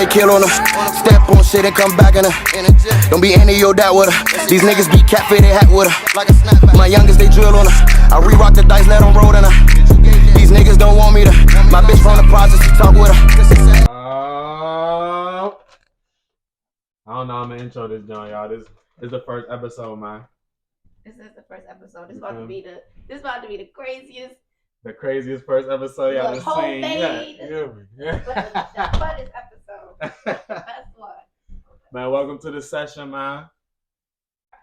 kill on her. Step on shit and come back in her. Don't be any yo that with her. These niggas be cat fitted hat with her. My youngest, they drill on her. I re-rock the dice, let them roll in her. These niggas don't want me to. My bitch from the process to talk with her. I don't know, I'm gonna intro this joint, y'all. This is the first episode, man. This is the first episode. This about to be the craziest. The craziest first episode y'all have seen. The funnest episode. Best one. Man, welcome to the session, man.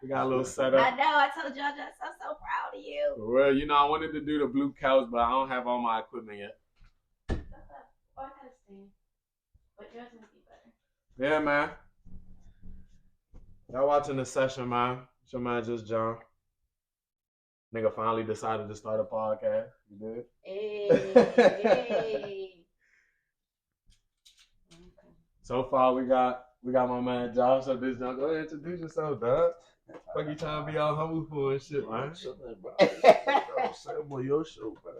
We got a little setup. I know. I told y'all I'm so proud of you. Well, you know, I wanted to do the blue couch, but I don't have all my equipment yet. Oh, I gotta stand. But yours would be better. Yeah, man. Y'all watching the session, man. It's your man, Just John. Nigga finally decided to start a podcast. You did? Hey. So far, we got my man Josh. So this John, go ahead and introduce yourself, dog. Fuck you trying to be all humble for and shit, man. On your show, bro.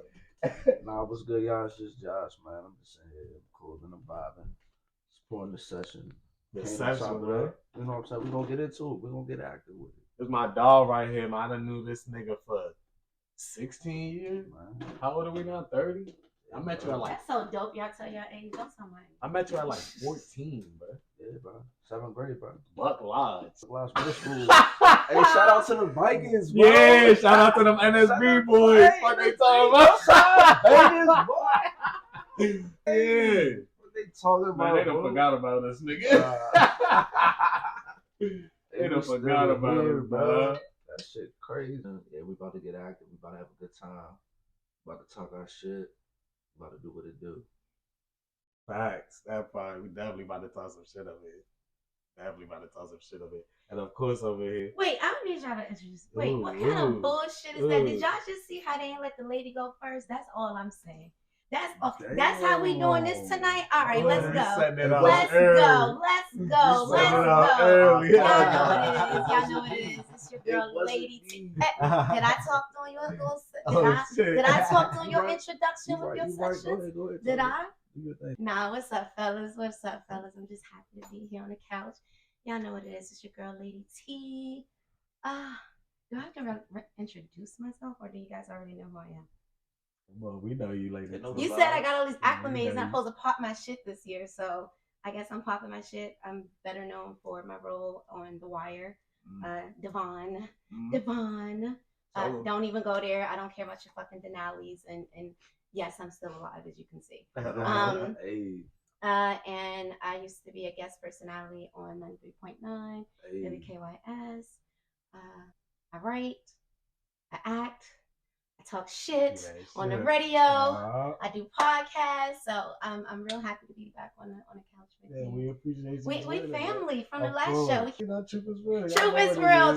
Nah, what's good, y'all? It's just Josh, man. I'm just saying, I'm cool and I'm vibing, supporting the session. The session, man. You know what I'm saying? We're gonna get into it. We're gonna get active with it. It's my dog right here, man. I done knew this nigga for 16 years. Man. How old are we now? 30? I met you at like. That's so dope. Y'all tell your age. Don't tell my age. I met you at like 14, bro. Yeah, bro. 7th grade, bro. Buck Lodge. Last middle school. Hey, shout out to the Vikings, bro. Yeah, shout out to them NSB boys. What they talking about? Vikings, boy. Yeah. What they talking about? Man, they done forgot about us, nigga. They done forgot about us, bro. That shit crazy. Yeah, we about to get active. We about to have a good time. About to talk our shit. About to do what it do. Facts. That part. We definitely about to talk some shit over here. And of course over here. Wait, I don't need y'all to introduce. Wait, what kind of bullshit is that? Did y'all just see how they ain't let the lady go first? That's all I'm saying. That's how we doing this tonight. All right, let's go. Let's go. Y'all know what it is. It's your girl, Lady T. Did I talk on your little? Did I talk on your introduction with your sessions? Did I? Nah, what's up, fellas? I'm just happy to be here on the couch. Y'all know what it is. It's your girl, Lady T. Do I have to introduce myself, or do you guys already know who I am? Well, we know you, Lady T. You said I got all these acclimates and I'm supposed to pop my shit this year, so I guess I'm popping my shit. I'm better known for my role on The Wire. Devon. Don't even go there. I don't care about your fucking Denali's, and yes, I'm still alive, as you can see. And I used to be a guest personality on 93.9 WKYS. I write, I act, I talk shit on the radio. I do podcasts, so I'm real happy to be back on the couch with you. We appreciate you. We family from the last show. You know, Truth is real. Truth is real.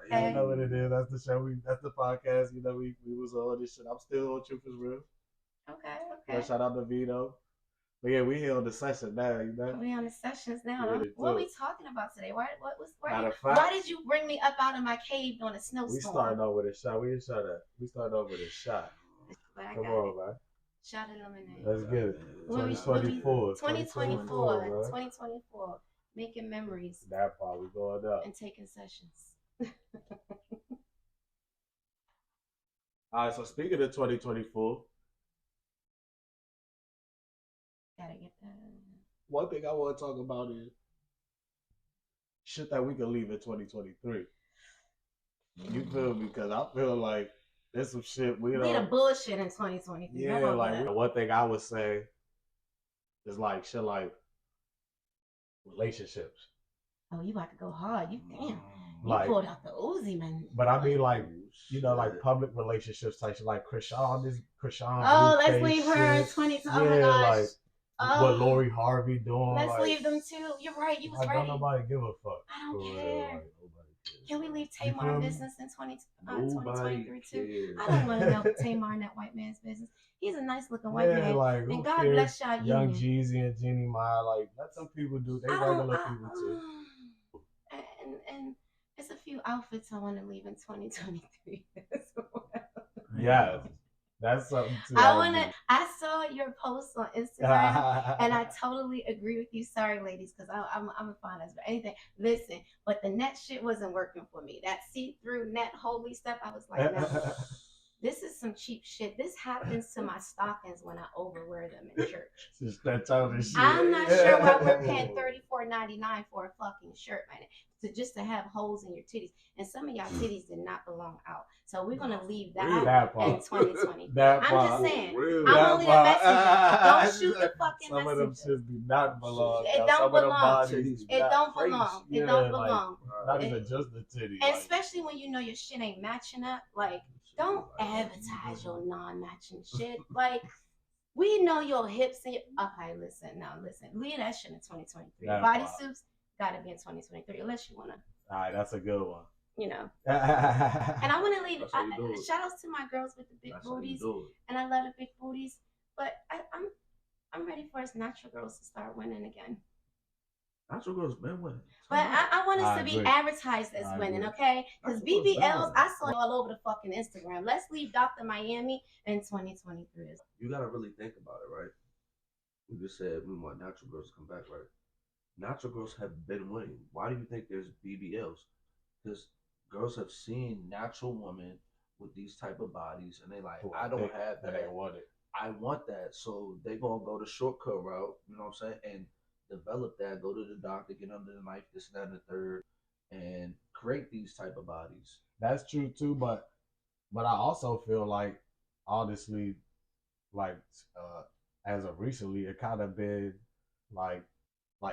Okay. You know what it is. That's the show. That's the podcast. You know, we was all this shit. I'm still on Truth is real. Okay. Yeah, shout out to Vito. But yeah, we here on the session now. You know. We on the sessions now. What are we talking about today? Why did you bring me up out of my cave on a snowstorm? We starting off with a shot. We started off with a shot. Come on, man. Shot of lemonade. Let's get it. 2024. 2024. Making memories. That part, we going up. And taking sessions. All right, so speaking of 2024. Gotta get that. One thing I want to talk about is shit that we can leave in 2023. You feel me? Because I feel like there's some shit we don't. We the bullshit in 2023. Yeah, like one thing I would say is like shit like relationships. Oh, you about to go hard. You damn. You like, pulled out the Uzi, man. But I mean like, you know, like public relationships type shit, like Krishan. Oh, let's leave her in 2020. Oh my gosh. Like, what Lori Harvey doing? Let's leave them too. You're right. You was right. Don't nobody give a fuck. I don't care. Can we leave Tamar business in 2023 too? I don't want to know Tamar in that white man's business. He's a nice looking white man. Like, and God bless y'all. Young Jeezy and Jeannie Mai, like let some people do. They regular people too. And it's a few outfits I want to leave in 2023 as well. Yes. That's something too. I saw your post on Instagram and I totally agree with you. Sorry, ladies, because I'm a fine as for anything. Listen, but the net shit wasn't working for me. That see-through net holy stuff, I was like, no. This is some cheap shit. This happens to my stockings when I overwear them in church. Just that totally shit. I'm not sure why we're paying $34.99 for a fucking shirt, man. Just to have holes in your titties. And some of y'all titties did not belong out. So we're gonna leave that in 2020. I'm just saying. I'm only a messenger. Don't shoot the fucking messenger. Some of them shit do not belong. It don't belong. It don't belong. It don't belong. Not even just the titties. And especially when you know your shit ain't matching up. Like, don't advertise your non-matching shit. Like, we know your hips and your... Okay, listen. Leave that shit in 2023. Bodysuits gotta be in 2023, unless you wanna... Alright, that's a good one. You know. And I wanna leave... shout outs to my girls with the big booties. And I love the big booties. But I'm ready for us natural girls to start winning again. Natural girls been winning. But I want us to be advertised as winning, okay? Because BBLs, I saw all over the fucking Instagram. Let's leave Dr. Miami in 2023. You gotta really think about it, right? We just said we want natural girls to come back, right? Natural girls have been winning. Why do you think there's BBLs? Because girls have seen natural women with these type of bodies, and they like, I don't have that. I want that. So they gonna go the shortcut route, you know what I'm saying? And develop that, go to the doctor, get under the knife, this, that, and the third, and create these type of bodies. That's true too, but I also feel like, honestly, like as of recently, it kind of been like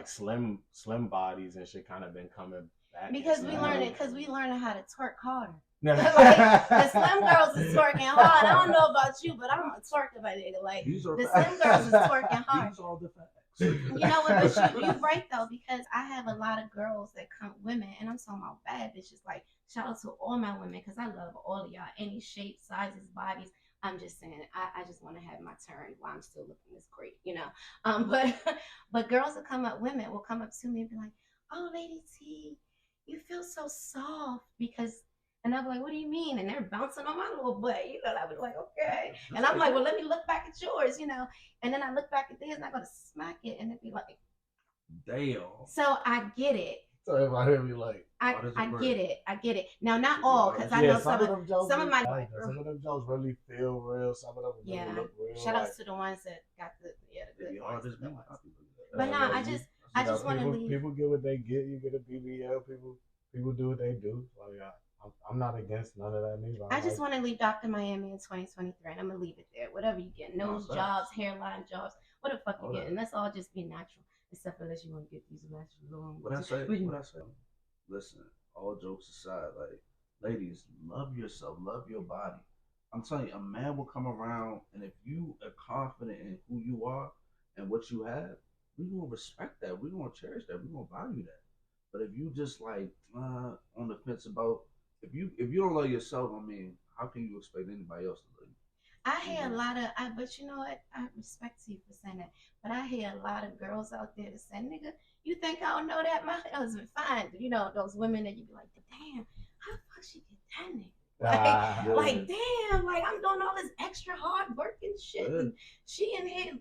slim bodies and shit kind of been coming back. Because we learned how to twerk harder. Like, the slim girls is twerking hard. I don't know about you, but I'm a twerker by nigga. Like, the slim girls is twerking hard. These are the facts. You know what, but you're right though, because I have a lot of girls that come, women, and I'm talking about bad bitches. Like, shout out to all my women, because I love all of y'all, any shape, sizes, bodies. I'm just saying, I just want to have my turn while I'm still looking this great, you know. But girls will come up, women will come up to me and be like, oh, Lady T, you feel so soft, because... And I'm like, what do you mean? And they're bouncing on my little butt. You know, I was like, okay. And I'm like, well, let me look back at yours, you know. And then I look back at theirs and I go to smack it. And it'd be like, damn. So I get it. So if I hear me like, I get it. Now, not all, because I know some of my... Some of them jokes really feel real. Some of them really look real. Shout outs to the ones that got the good ones. But no, I just want to leave. People get what they get. You get a BBL. People do what they do. Like, I'm not against none of that neither. I just want to leave Dr. Miami in 2023, and I'm going to leave it there. Whatever you get, nose jobs, hairline jobs, what the fuck you get. And let's all just be natural, except unless you want to get these natural long. What I say, listen, all jokes aside, like, ladies, love yourself, love your body. I'm telling you, a man will come around, and if you are confident in who you are and what you have, we're going to respect that. We're going to cherish that. We're going to value that. But if you just like on the fence about, if you don't love yourself, I mean, how can you expect anybody else to love you? I hear a lot of, but you know what? I respect you for saying that. But I hear a lot of girls out there that say, nigga, you think I don't know that? My husband fine. You know, those women that you be like, damn, how the fuck she get that nigga? Like, damn, like I'm doing all this extra hard work and shit. And she in here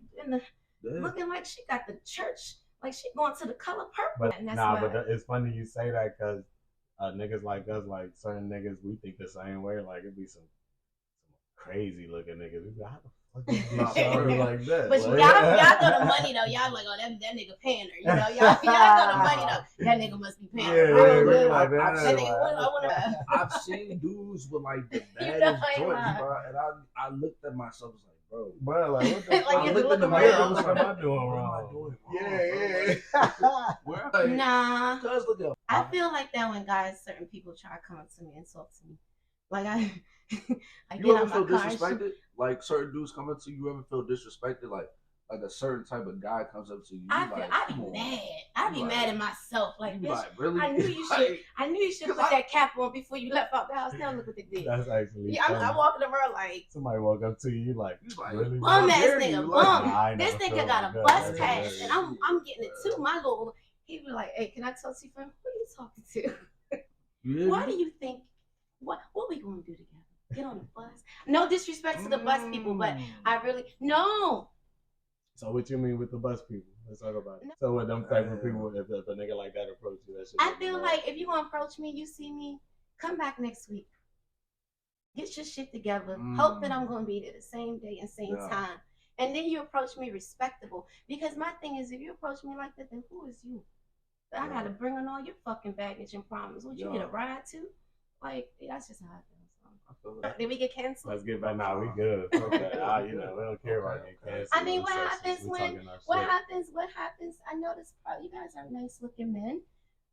looking like she got the church, like she going to the color purple. But, and that's but it's funny you say that, because niggas like us, like certain niggas, we think the same way. Like, it'd be some crazy looking niggas. We be like, how the fuck you like that? But like, y'all got the money though. Y'all like, oh, that nigga paying her. You know, y'all got the money though. That nigga must be paying her. I've seen dudes with like the baddest joints, bro, and I looked at myself and was like, bro, like what the fuck? I looked in the mirror. What am I doing wrong? Yeah. Nah. I feel like that when guys, certain people try to come up to me and talk to me. Like I you ever feel disrespected? Like certain dudes come up to you, ever feel disrespected? Like a certain type of guy comes up to you. I be mad. I be mad at myself. Like, bitch, like, really? I knew you should put that cap on before you left out the house. Now look what they did. That's actually I'm walking around like somebody walk up to you like really bum ass nigga, bum. This nigga got a bus pass and I'm getting it too. My little, he be like, hey, can I talk to you, friend? Who are you talking to? Why do you think? What we gonna do together? Get on the bus. No disrespect to the bus people, but I really no. So what you mean with the bus people? Let's talk about it. So with them type of people, if a nigga like that approach you, that shit. I feel like if you gonna approach me, you see me, come back next week. Get your shit together. Hope that I'm gonna be there the same day and same time. And then you approach me respectable. Because my thing is, if you approach me like that, then who is you? I gotta bring on all your fucking baggage and problems. Would you get a ride too? Like, that's just how I feel. Did we get canceled? Let's get back now. We good. Okay. You know, we don't care about getting canceled. I mean, what happens when? What happens? I notice probably you guys are nice looking men.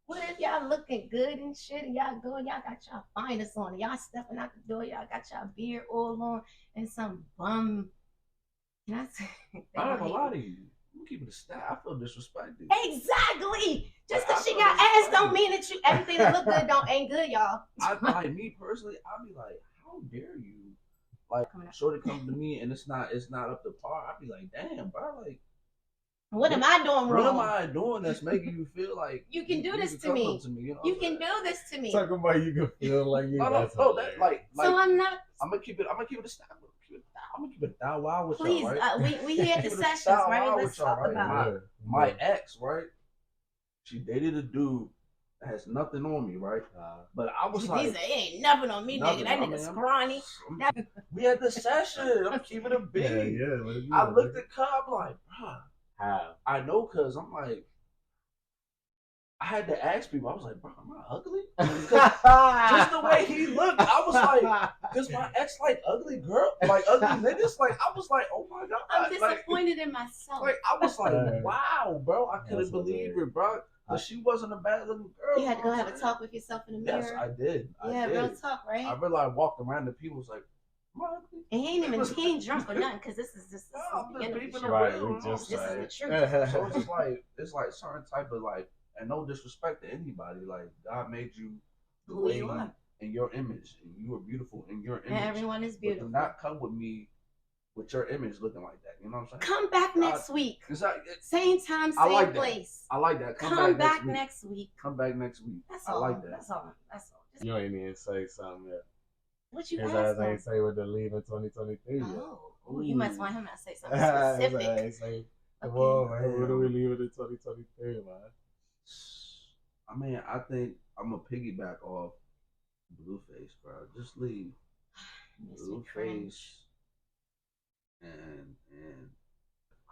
What if y'all looking good and shit, and y'all got y'all finest on, y'all stepping out the door, y'all got y'all beard all on, and some bum. Can I say? I don't gonna lie to you. I'm keeping the style. I feel disrespected. Exactly. Just because she got ass don't mean that everything that look good ain't good, y'all. Like me personally, I'll be like, how dare you? Like, shorty come to me and it's not up to par. I'll be like, damn, bro, like, what am I doing wrong? What am I doing that's making you feel like you can do this to me? You know you can do this to me. Talking about you can feel like you. That like. So I'm not. I'm gonna keep it a style. I'm gonna keep it down wild with y'all, right? We here at the sessions, right? Let's talk about it. My ex, right? She dated a dude that has nothing on me, right? But I was like, it ain't nothing on me, nigga. That nigga's scrawny. We had the session. I'm keeping it big. Yeah. I looked at Cobb like, bro. How? I know, cause I'm like, I had to ask people. I was like, bro, am I ugly? Just the way he looked, I was like, does my ex like ugly girl, like ugly niggas? Like I was like, oh my god, I'm disappointed in myself. Like I was like, wow, bro, I couldn't believe it, bro. But she wasn't a bad looking girl. You had to go have a talk with yourself in the mirror. Yes, I did. Real talk, right? I realized I walked around and people was like, and he ain't drunk or nothing, because this is the end of the show. Right, this is the truth. So it's like certain type of like, and no disrespect to anybody, like God made you the way you are in your image, and you are beautiful in your image. And everyone is beautiful. But do not come with me with your image looking like that. You know what I'm saying? Come back next week. Same time, same place. I like that. Come back next week. Come back next week. That's all. I like that. That's all. You ain't even say something yet. What you his ass ain't say what to leave in 2023. Oh, you must want him to say something specific. Come on, man. What do we leave it in 2023, man? I mean, I think I'm gonna piggyback off Blueface, bro. Just leave Blueface and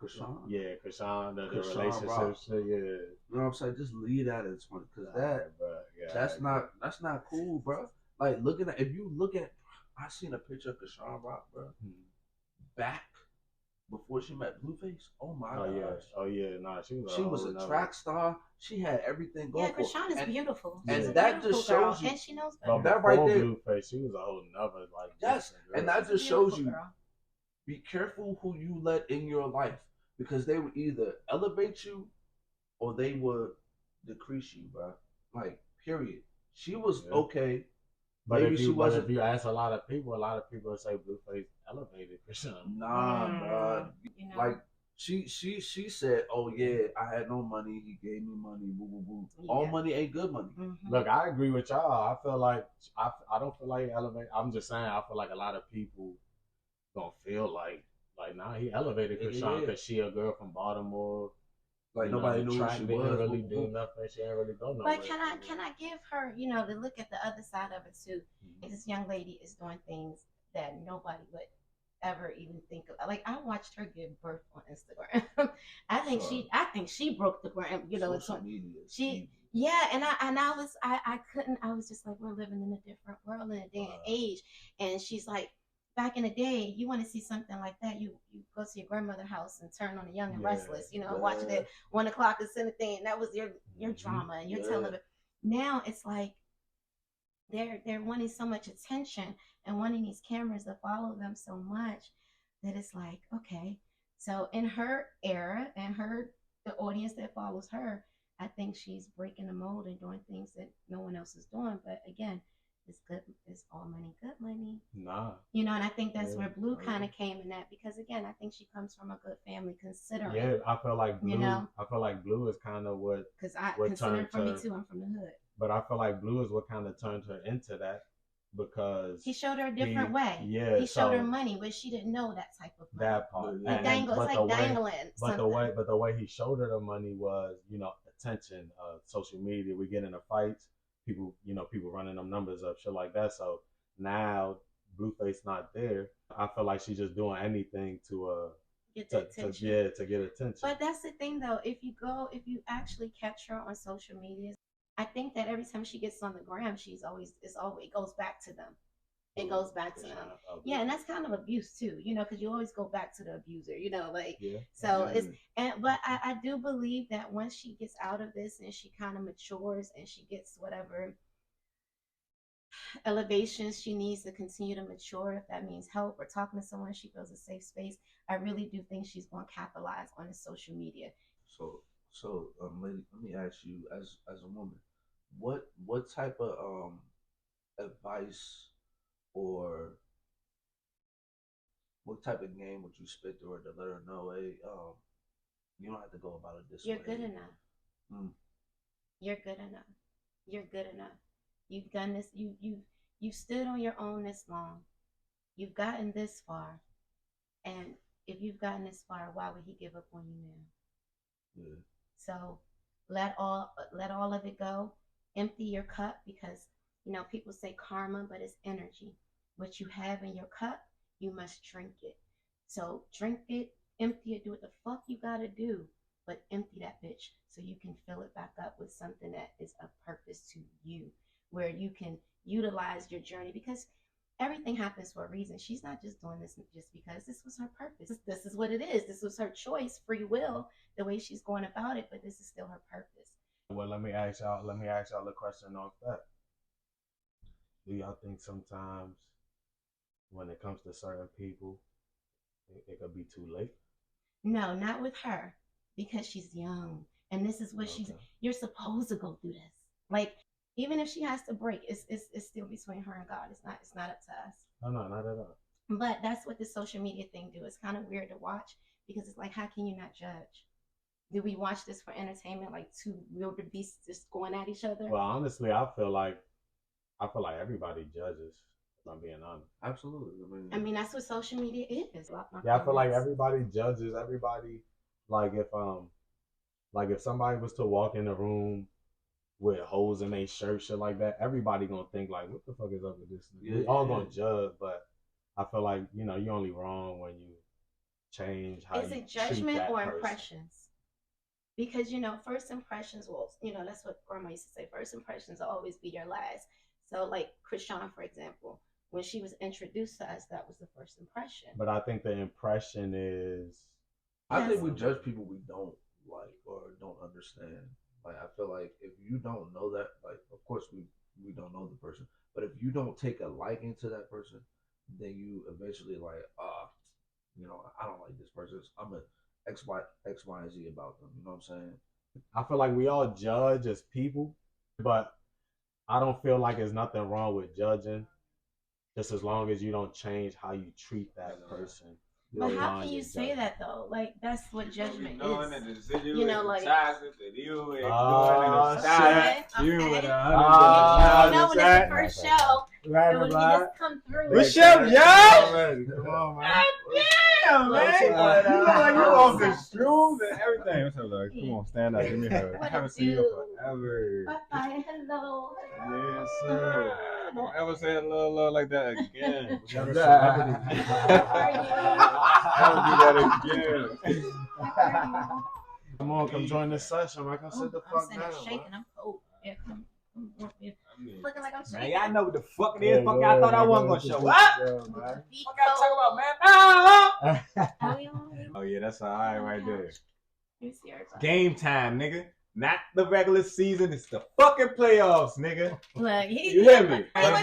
Krishan. Yeah, Krishan, the relationship shit, yeah. You know what I'm saying? Just leave that at 20, because that's not cool, bro. Like if you look at, I seen a picture of Krishan Rock, bro, back before she met Blueface. Oh my gosh. Oh yeah. Nah, she was a track star. She had everything going. Yeah, Krishan is beautiful. And that just shows you. And she knows better. That right there. Blueface, she was a whole nother like. Yes, and that just shows you. Be careful who you let in your life, because they would either elevate you or they would decrease you, bro. Like, period. She was okay. But if you ask a lot of people say Blueface elevated Krishan. Nah, bro. You know? Like she said, "Oh yeah, I had no money. He gave me money. Boo boo boo. Yeah. All money ain't good money." Mm-hmm. Look, I agree with y'all. I feel like I don't feel like he elevated. I'm just saying I feel like a lot of people gonna feel like nah, he elevated Krishan because she a girl from Baltimore. Like nobody knew who she was. Really do nothing. She ain't really go nowhere. But can I give her, to look at the other side of it too? Mm-hmm. This young lady is doing things that nobody would ever even think of. Like, I watched her give birth on Instagram. I think she broke the gram. Social media. And I was just like, we're living in a different world, in a day and age. And she's like, back in the day, you want to see something like that, you go to your grandmother's house and turn on The Young and Restless, watch it at 1 o'clock and send a thing, and that was your drama, and you're telling it. Now it's like they're wanting so much attention and wanting these cameras to follow them so much that it's like, okay, so in her era and the audience that follows her, I think she's breaking the mold and doing things that no one else is doing. But again, it's all money, good money. Nah. And I think that's where Blue kind of came in that, because again, I think she comes from a good family, considering. Yeah, I feel like Blue. I feel like Blue is kind of what. Because considering for me too, I'm from the hood. But I feel like Blue is what kind of turned her into that. because he showed her a different way. Yeah, he showed her money, but she didn't know that type of money. That part. He dangled. It's like dangling. But the way he showed her the money was, attention, social media. We get into fights, people running them numbers up, shit like that. So now Blueface not there. I feel like she's just doing anything to get attention. To get attention. But that's the thing though. If you actually catch her on social media, I think that every time she gets on the gram, it goes back to them. It goes back to them. Yeah, and that's kind of abuse too, because you always go back to the abuser, but I do believe that once she gets out of this and she kind of matures and she gets whatever elevations she needs to continue to mature, if that means help or talking to someone, she feels a safe space. I really do think she's going to capitalize on the social media. So, lady, let me ask you, as a woman, what type of advice or what type of game would you spit to her to let her know, hey, you don't have to go about it this way. You're good enough. You're good enough. You're good enough. You've done this. You've stood on your own this long. You've gotten this far, and if you've gotten this far, why would he give up on you now? Yeah. So let all of it go. Empty your cup, because people say karma, but it's energy. What you have in your cup, you must drink it. So drink it, empty it, do what the fuck you gotta do, but empty that bitch so you can fill it back up with something that is of purpose to you, where you can utilize your journey, because everything happens for a reason. She's not just doing this just because this was her purpose. This is what it is. This was her choice, free will, the way she's going about it, but this is still her purpose. Well, let me ask y'all a question off that. Do y'all think sometimes when it comes to certain people, it could be too late? No, not with her, because she's young, and this is what you're supposed to go through this. Like, even if she has to break, it's still between her and God. It's not up to us. No, not at all. But that's what the social media thing do. It's kind of weird to watch, because it's like, how can you not judge? Do we watch this for entertainment, like two wilder beasts just going at each other? Well, honestly, I feel like everybody judges, if I'm being honest. Absolutely. I mean, that's what social media is. Yeah, I feel like everybody judges everybody. Like if somebody was to walk in the room with holes in their shirt, shit like that, everybody gonna think like, what the fuck is up with this? We all gonna judge, but I feel like, you're only wrong when you change how is you it judgment treat that or person. impressions? Because that's what grandma used to say, first impressions will always be your last. So like Krishan, for example, when she was introduced to us, that was the first impression. But I think the impression is, I think we judge people we don't like or don't understand. Like, I feel like if you don't know that, like, of course we don't know the person, but if you don't take a liking to that person, then you eventually like, I don't like this person. I'm a X, Y, and Z about them. You know what I'm saying? I feel like we all judge as people, but I don't feel like there's nothing wrong with judging, just as long as you don't change how you treat that person. But how can you say that though? Like, that's what judgment is. Like, shit. you know when it's the first show, and when he just come through. What's up, y'all? Come on, man. Damn, man. You look like you off the Shroom and everything. What's up, Lord? Come on, stand up. Give me a hug. I haven't seen you forever. Bye-bye. Hello. Yes, sir. Don't ever say hello like that again. How Don't do that again. Come on, come join this session. I can sit the fuck down. I'm shaking. I'm cold. Yeah, come. Looking like I'm shaking. Man, y'all know what the fuck it is. Fuck, y'all thought I wasn't gonna show up. What Fuck y'all talking about, man? Oh, Yeah, that's all right there. You see everybody. Game time, nigga. Not the regular season. It's the fucking playoffs, nigga. Look, You hear me? Wait.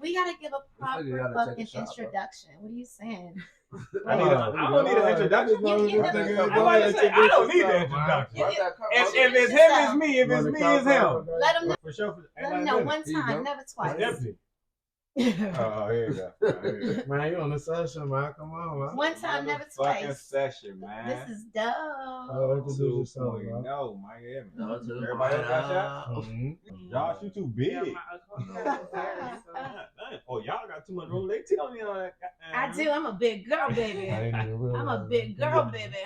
We gotta give a proper fucking introduction. What are you saying? I don't need an introduction. I don't need an introduction. If it's him, it's me. If it's me, it's him. Let him know. For sure. Let him know one time, never twice. Empty. Oh, here you go. Oh, here you go. Man, you on the session, man. Come on, man. One time, never Fucking twice. session, man. This is dope. Oh, introduce yourself, man. No, man. Yeah, man. No, to the Everybody else got shots? Mhm. Josh, you too big. Oh, y'all got too much room. They tell me on that. I do. I'm a big girl, baby. I didn't even realize I'm a big that. girl, baby.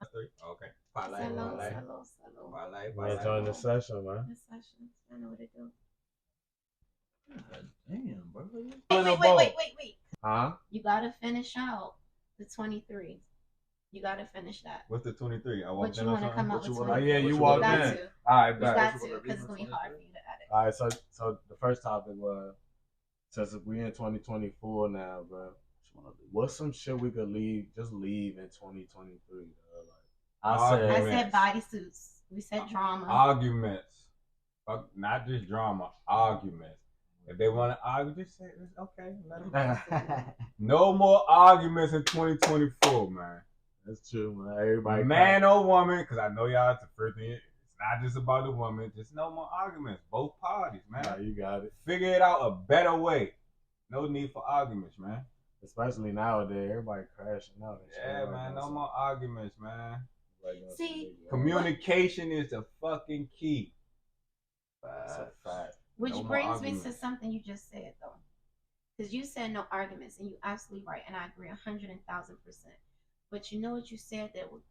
Okay. Parlay, Hello, parlay. hello, hello. Parlay, Man, join the session, man. This session, I know what to do. God damn, bro. Wait. Huh? You gotta finish out the 23. You gotta finish that. What's the 23? I What walked you in or want to something? come up with you 23? wanna- Oh, yeah, you You walked got in. to. All right, You bet. got to, because it's gonna be hard for you to edit. All right, so the first topic was, since we in 2024 now, bro, what's some shit we could just leave in 2023? Like, I Arguments. said bodysuits. We said drama. Arguments. Fuck, not just drama. Arguments. If they want to argue, just say it's okay. Let them. No more arguments in 2024, man. That's true, man. Everybody, Man or woman, because I know y'all, it's the first thing. It's not just about the woman. Just no more arguments. Both parties, man. Nah, you got it. Figure it out a better way. No need for arguments, man. Especially nowadays, everybody crashing out. And shit. Yeah, Everybody man. doing No some- more arguments, man. everybody doing See, some big work. Communication is the fucking key. That's a fact. Which No more brings me to arguments. something you just said, though. Because you said no arguments, and you're absolutely right, and I agree 100,000%. But you know what you said, that with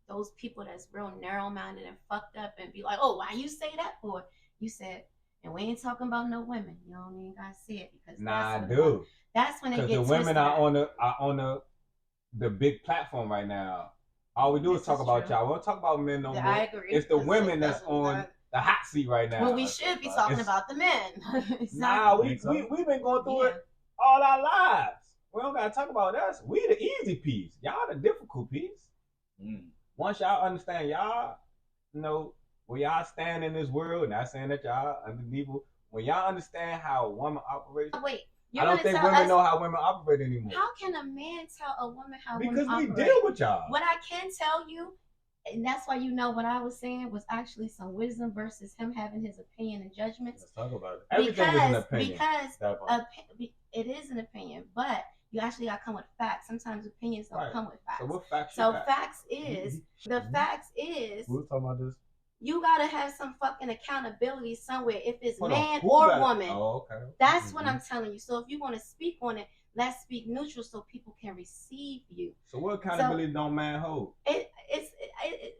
those people that's real narrow-minded and fucked up and be like, oh, why you say that for? You said, and we ain't talking about no women. You don't even gotta say it, because Nah, I that's when do. That's when it Because gets the women twisted. are on the big platform right now. All we do is This talk is about true. y'all. We don't talk about men no Yeah, more. I agree. It's the Because women that's on the hot seat right now. Well, we should be talking It's- about the men. Nah, Exactly. we've been going through Yeah. it all our lives. We don't gotta talk about us. We the easy piece. Y'all the difficult piece. Once y'all understand y'all, you know, where y'all stand in this world, not saying that y'all underneath. When y'all understand how a woman operates, Wait, I you're don't gonna think tell women us know how women operate anymore. how can a man tell a woman how Because women we operate? deal with y'all. What I can tell you, and that's why you know what I was saying was actually some wisdom versus him having his opinion and judgments. Let's talk about it. Everything is an opinion. Because That part. it is an opinion, but you actually got to come with facts. Sometimes opinions don't Right. come with facts. So what facts So you got? facts is the facts is We were talking about this. you gotta have some fucking accountability somewhere. If it's Hold on, man who or got it? woman, Oh, okay. that's what I'm telling you. So if you want to speak on it, let's speak neutral so people can receive you. So what accountability don't man hold?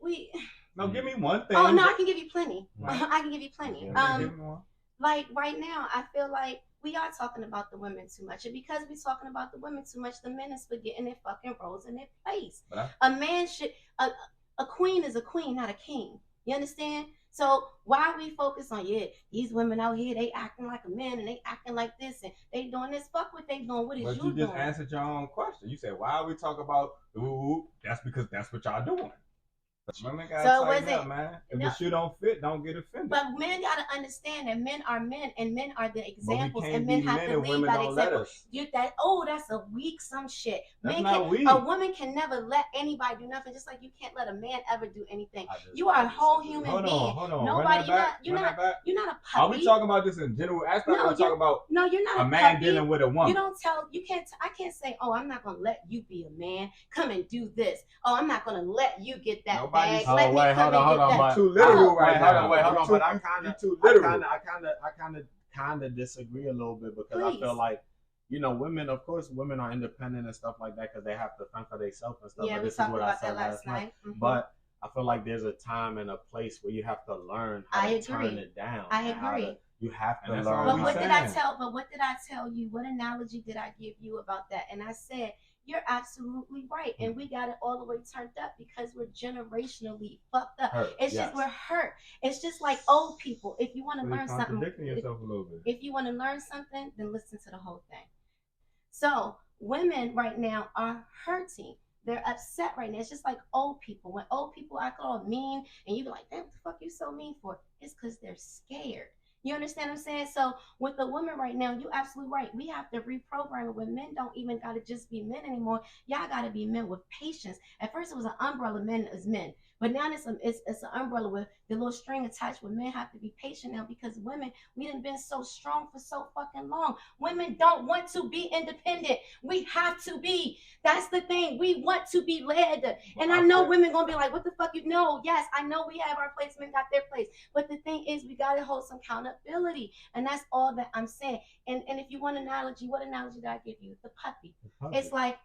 We. No, give me one thing. Oh no, I can give you plenty. Right. I can give you plenty. Yeah. Give me one. Like right now, I feel like we are talking about the women too much, and because we're talking about the women too much, the men is forgetting their fucking roles and their place. A man should a queen is a queen, not a king. You understand? So why we focus on these women out here, they acting like a man and they acting like this and they doing this? Fuck what they doing. What is But you you just doing? answered your own question. You said, why are we talking about ooh? That's because that's what y'all doing. Women gotta So tighten was up, it- man. If no. the shoe don't fit, don't get offended. But men gotta understand that men are men and men are the But we examples, can't and be men have men to and lead women by don't let example. us. That's a weak some shit. That's Men not can, weak. a woman can never let anybody do nothing, just like you can't let a man ever do anything. You are a whole human Hold being. on. Run Nobody, that back. you're Run that back. not a puppy. Are we talking about this in general aspect? No, or we talking about No, you're not a a man puppy. dealing with a woman? You don't tell. You can't. I can't say, oh, I'm not gonna let you be a man. Come and do this. Oh, I'm not gonna let you get that Nobody's- bag. Oh, Let me wait, come hold on, and get that. but- Too literal Oh. right Wait, now. hold on. You But I too literal. kind of disagree a little bit because I Please. feel like, you know, women, of course, women are independent and stuff like that because they have to fend for themselves and stuff. Yeah, but we this is talked what I about said that last night. Mhm. But I feel like there's a time and a place where you have to learn how I to turn agree. it down. I and how to- agree. you have to And that's learn. all But we what how did to- I tell? But what did I tell you? What analogy did I give you about that? And I said you're absolutely right, and we got it all the way turned up because we're generationally fucked up. Hurt, It's yes. just we're hurt. It's just like old people. If you want to You're learn something, contradicting yourself a little bit. if you want to learn something, then listen to the whole thing. So women right now are hurting. They're upset right now. It's just like old people. When old people act all mean and you be like, damn, what the fuck you so mean for? It's because they're scared. You understand what I'm saying? So with the women right now, you absolutely right. We have to reprogram it. When men don't even gotta just be men anymore. Y'all gotta be men with patience. At first it was an umbrella, men as men. But now it's an umbrella with the little string attached where men have to be patient now because women, we done been so strong for so fucking long. Women don't want to be independent. We have to be. That's the thing. We want to be led. And I know women gonna be like, what the fuck you know? Yes, I know we have our place, men got their place. But the thing is we gotta hold some accountability. And that's all that I'm saying. And if you want an analogy, what analogy did I give you? The puppy. It's like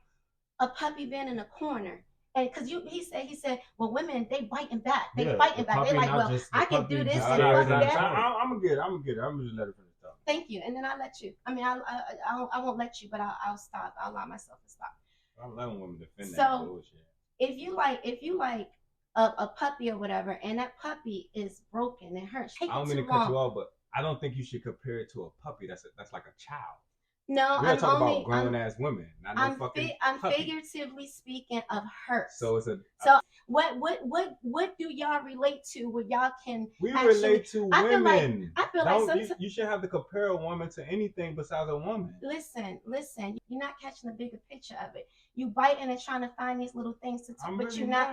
a puppy being in a corner. And because he said, well, women, they biting back. They fighting back. They're like, well, I can do this and fuck that. I'm gonna get it. I'm just let it finish talking. Thank you. And then I'll let you. I mean, I won't let you, but I'll stop. I'll allow myself to stop. I'm letting women defend that bullshit. If you like a puppy or whatever, and that puppy is broken and hurt, I don't mean to cut you off, but I don't think you should compare it to a puppy. That's like a child. No, we're talking about grown-ass women, not no fucking I'm puppy. figuratively speaking of hurt. So it's what do y'all relate to where y'all can relate to women. I feel like you should have to compare a woman to anything besides a woman. Listen, you're not catching the bigger picture of it. You biting and trying to find these little things to talk, but you're not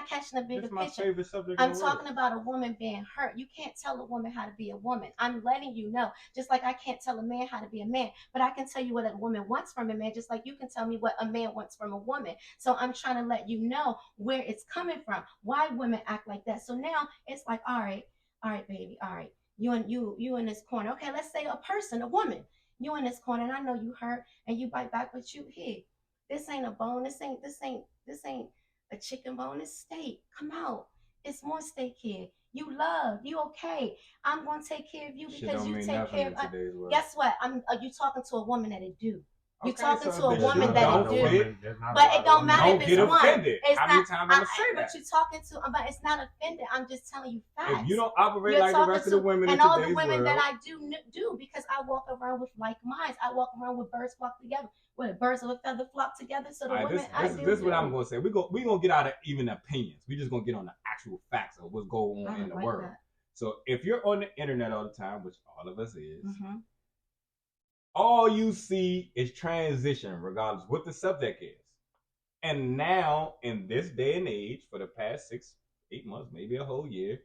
catching the bigger picture. My favorite subject. I'm talking about a woman being hurt. You can't tell a woman how to be a woman. I'm letting you know. Just like I can't tell a man how to be a man, but I can tell you what a woman wants from a man, just like you can tell me what a man wants from a woman. So I'm trying to let you know where it's coming from, why women act like that. So now it's like, all right, baby, all right. You in this corner. Okay, let's say a person, a woman. You in this corner, and I know you hurt, and you bite back, but you here. This ain't a bone. This ain't a chicken bone. It's steak. Come out. It's more steak here. You love. You okay? I'm gonna take care of you because you take care of. Guess what? You talking to a woman that it do. You're talking to a woman that it do. But it don't matter if it's one. It's how many times I'm gonna say that? But you're talking to. But it's not offended. I'm just telling you facts. If you don't operate like the rest of the women in today's world, and all the women world, that I do because I walk around with like minds. I walk around with birds flock together. With birds of a feather flock together. So the women this is what I'm gonna say. We gonna get out of even opinions. We just gonna get on the actual facts of what's going on in the world. So if you're on the internet all the time, which all of us is. Mm-hmm. All you see is transition, regardless what the subject is. And now, in this day and age, for the past 6-8 months, maybe a whole year,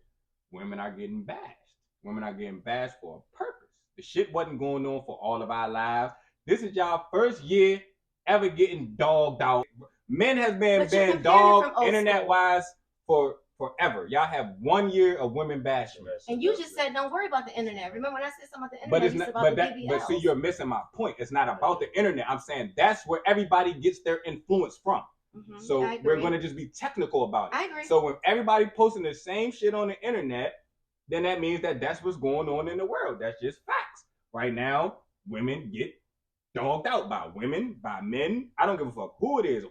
women are getting bashed. Women are getting bashed for a purpose. The shit wasn't going on for all of our lives. This is y'all first year ever getting dogged out. Men has been dogged internet-wise for forever. Y'all have 1 year of women bashing. And you just said, don't worry about the internet. Remember when I said something about the internet? But it's not about the BBLs. But see, you're missing my point. It's not about the internet. I'm saying that's where everybody gets their influence from. Mm-hmm. So we're going to just be technical about it. I agree. So when everybody posting the same shit on the internet, then that means that's what's going on in the world. That's just facts. Right now, women get dogged out by women, by men. I don't give a fuck who it is.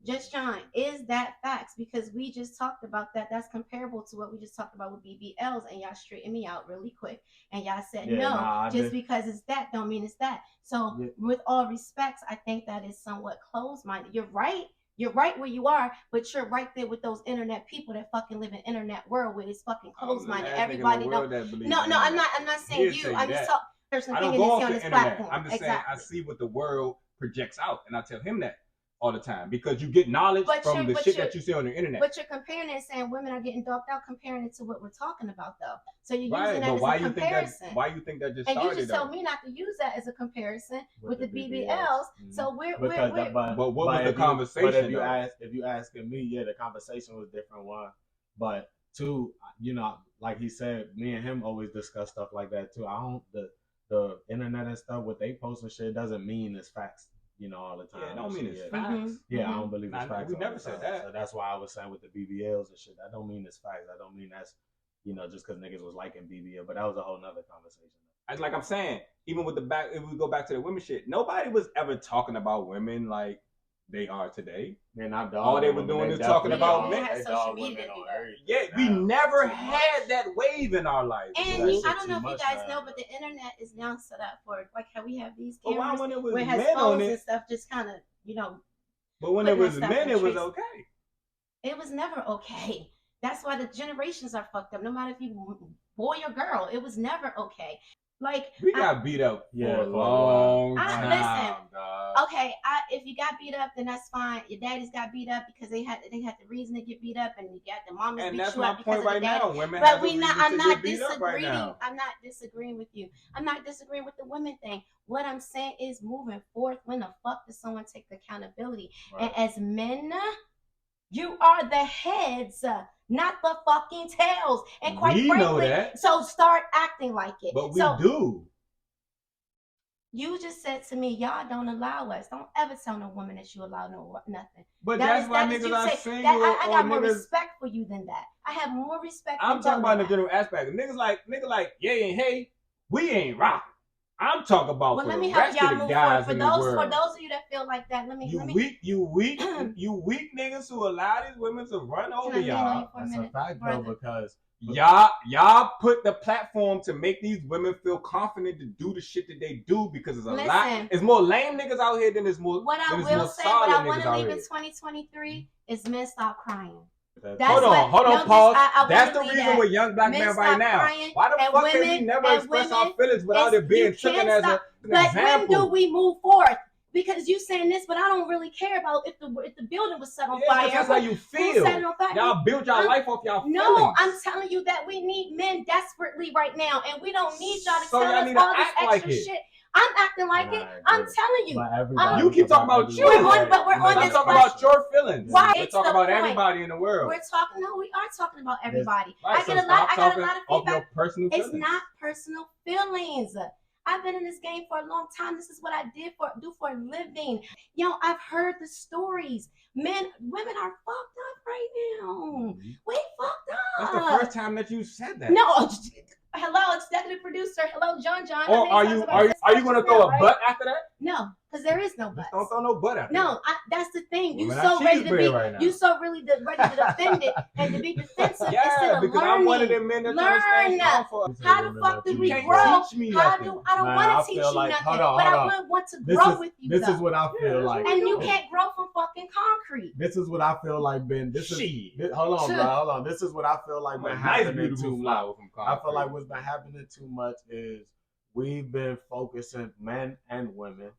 Just John, is that facts? Because we just talked about that. That's comparable to what we just talked about with BBLs, and y'all straightened me out really quick. And y'all said, because it's that don't mean it's that. So with all respects, I think that is somewhat closed-minded. You're right. You're right where you are, but you're right there with those internet people that fucking live in internet world where it's fucking closed-minded. Everybody know. No, I'm not saying you. I'm just talking person thinking this on this platform. I'm just saying I see what the world projects out, and I tell him that all the time because you get knowledge from the shit that you see on the internet. But you're comparing it and saying women are getting dogged out, comparing it to what we're talking about though. So you're using that as a comparison. Why you think that just started? And you just told me not to use that as a comparison with the BBLs. Mm-hmm. So but what was the conversation? But if you asking me, the conversation was different. One, but two, like he said, me and him always discuss stuff like that too. I don't the internet and stuff, what they post and shit doesn't mean it's facts. All the time. Yeah, it don't mean it's facts. Mm-hmm. Yeah, I don't believe it's facts. We never said that. So that's why I was saying with the BBLs and shit, that don't mean it's facts. That don't mean that's, just because niggas was liking BBL. But that was a whole nother conversation. Like I'm saying, even with if we go back to the women shit, nobody was ever talking about women like they are today. All they were doing is talking about men. Yeah, we never had that wave in our life. And I don't know if you guys know, but the internet is now set up for like how we have these cameras when it was where it has phones and stuff, just kind of But when it was men, it was okay. It was never okay. That's why the generations are fucked up. No matter if you boy or girl. It was never okay. Like we got beat up for Yeah, a long time. Listen, dog. okay, if you got beat up, then that's fine. Your daddies got beat up because they had the reason to get beat up, and you got the mamas And beat that's you my up because point of right the daddy. now. Women But have a we not. reason I'm to not get beat up right disagreeing. now. I'm not disagreeing with you. I'm not disagreeing with the women thing. What I'm saying is, moving forth, when the fuck does someone take accountability? Right. And as men, you are the heads, not the fucking tails. And quite We frankly, know that. so start acting like it. But we So, do. you just said to me, y'all don't allow us. Don't ever tell no woman that you allow nothing. But That that's is- why that is niggas you are say- single that I or got more niggas. respect for you than that. I have more respect. I'm than talking about in the that. general aspect. Niggas like, yay and hey, we ain't rocking. I'm talking about Well, for let the me help rest y'all of the move guys forward. in the world. For those of you that feel like that, let me. You weak niggas who allow these women to run over Can I lean on y'all. you for a That's a minute, fact though, brother? because Y'all put the platform to make these women feel confident to do the shit that they do because it's a lot. Listen. It's more lame niggas out here than it's more. What I than it's will more say, solid what I want niggas to out leave in here. 2023 is men stop crying. that's That's Hold on, no, pause. I That's the wanna leave reason that. we're young black Men men stop right now. crying, Why the and fuck can women- we never and express our women- feelings without it being taken can't as stop. an But example? when do we move forth? Because you saying this, but I don't really care about if the building was set on Yeah, fire. 'cause that's how you Who feel. set it on fire? Y'all build y'all life off y'all No, feelings. I'm telling you that we need men desperately right now, and we don't need y'all to So tell y'all us need to all this act extra like it. shit. I'm acting like And it. I I'm agree. telling you. But everybody, You keep talking about you. We're on- but we're on I'm this talking question. about your feelings. Why? We're It's talking the about point. everybody in the world. We are talking about everybody. Right, I so get a lot. stop I got a talking lot of off your feedback. personal It's feelings. not personal feelings. I've been in this game for a long time. This is what I do for a living. I've heard the stories. Women are fucked up right now. We fucked up. That's the first time that you said that. No. Hello, executive producer. Hello, John. Or are you gonna throw a butt after that? No, because there is no butt. Just don't throw no butt after that. No, that's the thing. You Women so are ready to be. cheeseburger right now. You so really ready to defend it and to be defensive instead Yeah, of because learning. I'm one of them men that trying to stand Learn. strong for us. How the fuck do You we can't grow? teach me How nothing. do I don't Man, want I to teach feel you like- nothing, hold on, but hold I on. would want to This grow is with you. this though. is what I feel like. And you can't grow from fucking concrete. This is what I feel like, Ben. Hold on, bro. Hold on. This is what I feel like I'm been a nice, happening beautiful too much. flower from I concrete. feel like what's been happening too much is we've been focusing, men and women.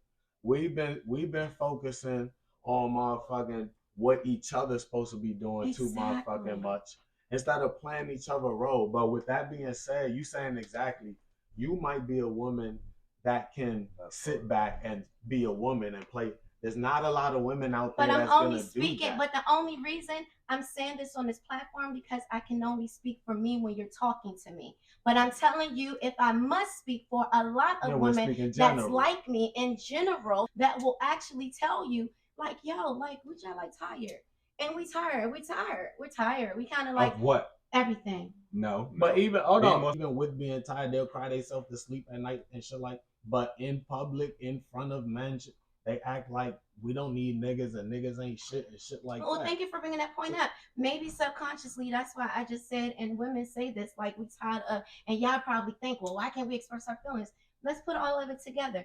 We've been focusing on motherfucking what each other's supposed to be doing too Exactly. motherfucking much instead of playing each other role. But with that being said, you saying exactly, you might be a woman that can sit back and be a woman and play. There's not a lot of women out there But I'm that's only gonna do speaking. that. But the only reason I'm saying this on this platform because I can only speak for me when you're talking to me. But I'm telling you, if I must speak for a lot of Yeah, we're women speaking that's general. like me in general, that will actually tell you, like, yo, like, we y'all like tired, and we tired. We kind of like Of what? everything. No. But even hold Being on, more- even with being tired, they'll cry themselves to sleep at night and shit like. But in public, in front of men, they act like we don't need niggas and niggas ain't shit and shit like Well, that. thank you for bringing that point up. Maybe subconsciously, that's why I just said, and women say this, like, we tired of, and y'all probably think, well, why can't we express our feelings? Let's put all of it together.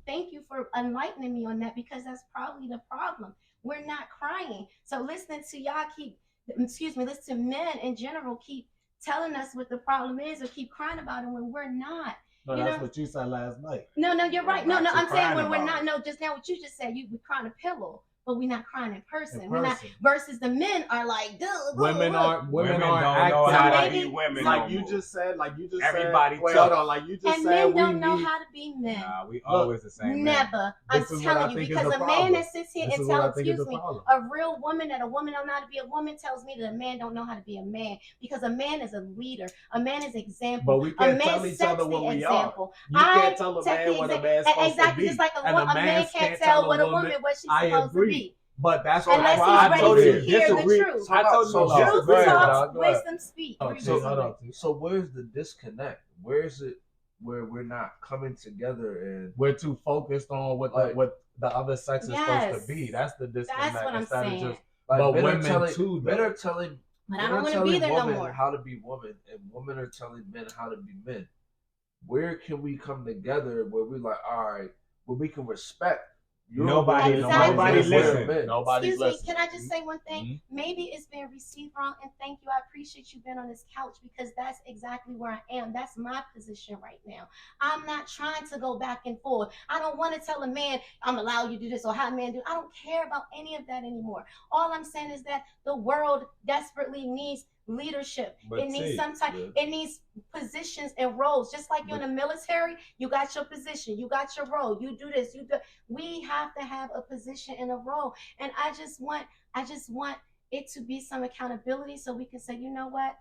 Thank you for enlightening me on that because that's probably the problem. We're not crying. So listening to y'all listen to men in general keep telling us what the problem is or keep crying about it when we're not. No, You that's know? what you said last night. No, you're right. No, Not I'm to saying crying when we're about not. No, just now what you just said, we're crying a pillow, but we're not crying in person. In We're not. person. Versus the men are like, duh, Women aren't Women don't acting know how to maybe- be women. like no you more. just said. Everybody Wait, tough. hold on. Like you just and said, men we don't know need. how to be men. Nah, we always the same. Man. Never. I'm This is what I telling you, think is because the a man problem. that sits here This and is what I tells, think is excuse the me, problem. a real woman that a woman don't know how to be a woman tells me that a man don't know how to be a man because a man is a leader. A man is example. But we A can't man tell each sets other the what we example. are. You can't tell a set man the what a exa- man's supposed exactly, to be. just like And a man can't tell what a woman what she's I supposed agree. to be. But that's Unless why he's I told ready you to to hear the disagree. truth. So I thought So so. Truth Go ahead, talks, dog. Go ahead. wisdom speaks. Oh, So, hold on. so where's the disconnect? Where is it where we're not coming together and We're too focused on what the other sex is supposed to be. That's the disconnect. That's what I'm instead saying. of just, like but men women are telling too, men though. are telling But I men don't are want to telling be there no women more. how to be women, and women are telling men how to be men. Where can we come together where we like, all right, where we can respect Nobody Exactly. listen. Nobody's Excuse me, listening. can I just say one thing? Maybe it's been received wrong, and thank you. I appreciate you being on this couch because that's exactly where I am. That's my position right now. I'm not trying to go back and forth. I don't want to tell a man I'm allowed you to do this or how a man do. I don't care about any of that anymore. All I'm saying is that the world desperately needs leadership. It needs it needs positions and roles. Just like you're in the military, you got your position, you got your role, you do this, you do. We have to have a position and a role. And I just want it to be some accountability so we can say, you know what,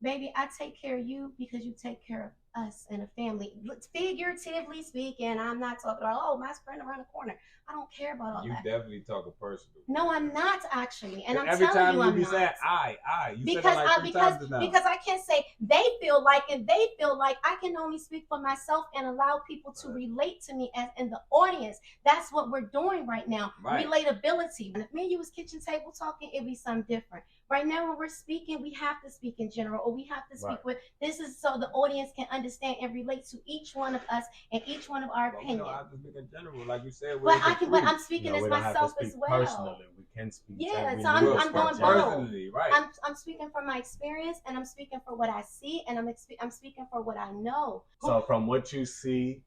baby, I take care of you because you take care of us and a family. Figuratively speaking, I'm not talking about, oh, my friend around the corner. I don't care about all you that. You definitely talking personal. No, I'm not actually, and I'm every telling time you, I'm be not. saying I. You Because said that like because I can't say they feel like, and they feel like. I can only speak for myself and allow people to relate to me as in the audience. That's what we're doing right now. Right. Relatability. And if me and you was kitchen table talking, it'd be something different. Right now, when we're speaking, we have to speak in general, or we have to speak with. This is so the audience can understand and relate to each one of us and each one of our opinions. We don't have to speak in general, like you said. But I'm speaking as myself as well. Personally, we can speak. Yeah, so I'm doing both. Personally, right? I'm speaking from my experience, and I'm speaking for what I see, and I'm speaking for what I know. So from what you see,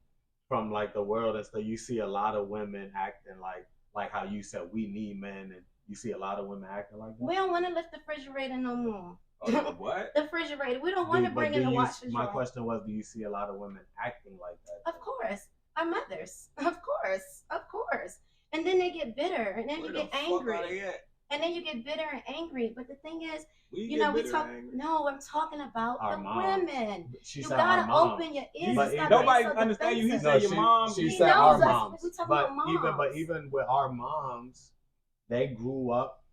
from like the world and stuff, you see a lot of women acting like how you said we need men, and you see a lot of women acting like that. We don't want to lift the refrigerator no more. Oh, what? The refrigerator. We don't want to bring in the washer. My question was, do you see a lot of women acting like that? Of course, our mothers. Of course. And then they get bitter, and then you get angry. And then you get bitter and angry. But the thing is, we talk. No, I'm talking about our the moms. women. You gotta open your ears. But nobody understand you. He said your mom. She said our moms. But even with our moms, they grew up.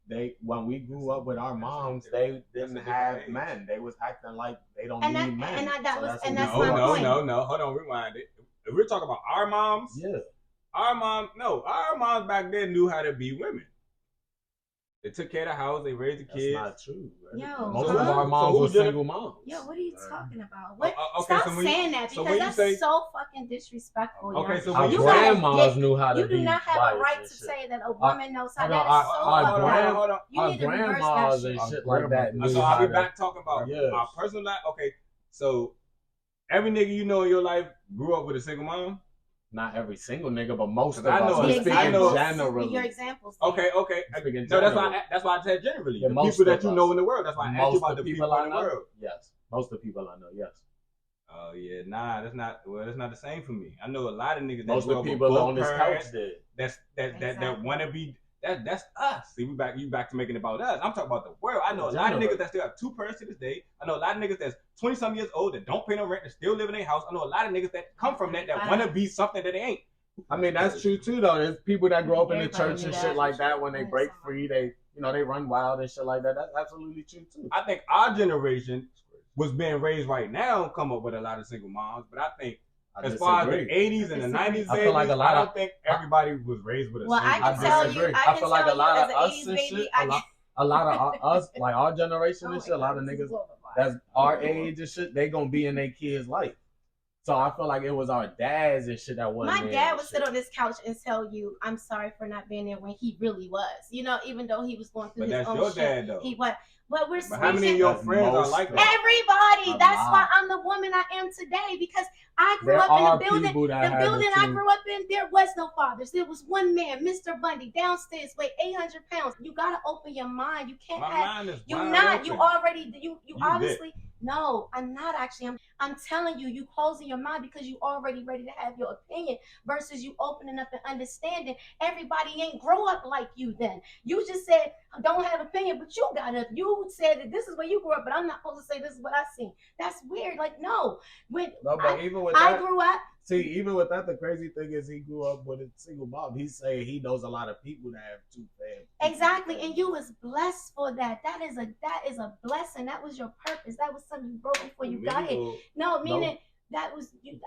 When we grew up with our moms, they didn't have men. They was acting like they don't need men. That's my point. No. Hold on, rewind it. If we're talking about our moms, our moms back then knew how to be women. They took care of the house. They raised the kids. That's not true. Yo, most of our moms were single moms. Yo, what are you talking about? What? Okay, Stop saying that because that's so fucking disrespectful. Okay, so our grandmas knew how to be. You do not have a right to say that a woman knows how. That is so hold on. You need to reverse that shit. And shit like that. So I'll be back talking about our personal life. Okay, so every nigga you know in your life grew up with a single mom. Not every single nigga, but most of us. I know generally. Your examples. Okay. No, that's why I said generally. The people that you know in the world. That's why I asked you about the people in the world. Yes, most of the people I know. Yes. Oh yeah, nah, that's not the same for me. I know a lot of niggas. Most of the people on this couch did. That want to be. That's us. See, you back to making it about us. I'm talking about the world. I know a lot of niggas that still have 2 parents to this day. I know a lot of niggas that's 20-some years old that don't pay no rent, that still live in their house. I know a lot of niggas that come from that want to be something that they ain't. I mean, that's true too, though. There's people that grow up in the church and shit like that. When they break free, they run wild and shit like that. That's absolutely true too. I think our generation was being raised right now, come up with a lot of single moms, but I think. As far as the 80s and the 90s, I feel like I don't think everybody was raised with a. Well, I can tell you, I feel like a lot of us and shit, a lot of us, like our generation and shit, a lot of niggas that's our age and shit, they gonna be in their kids' life. So I feel like it was our dads and shit that wasn't. My dad would sit on this couch and tell you, "I'm sorry for not being there," when he really was. Even though he was going through his own shit. But that's your dad, though. He was. But we're speaking. How many of your friends are like that? Everybody. That's why I'm the woman I am today, because I grew up in a building. The building I grew up in, there was no fathers. There was one man, Mr. Bundy, downstairs, weighed 800 pounds. You gotta open your mind. You can't have. You're not. You already. You obviously. No, I'm not actually. I'm telling you, you closing your mind because you already ready to have your opinion versus you opening up and understanding. Everybody ain't grow up like you then. You just said, don't have opinion, but you got it. You said that this is where you grew up, but I'm not supposed to say this is what I seen. That's weird. Like, no. Even with I grew up. See, even with that, the crazy thing is he grew up with a single mom. He's saying he knows a lot of people that have 2 families. Exactly, and you was blessed for that. That is a blessing. That was your purpose. That was something you broke before you got it. No, meaning that was you.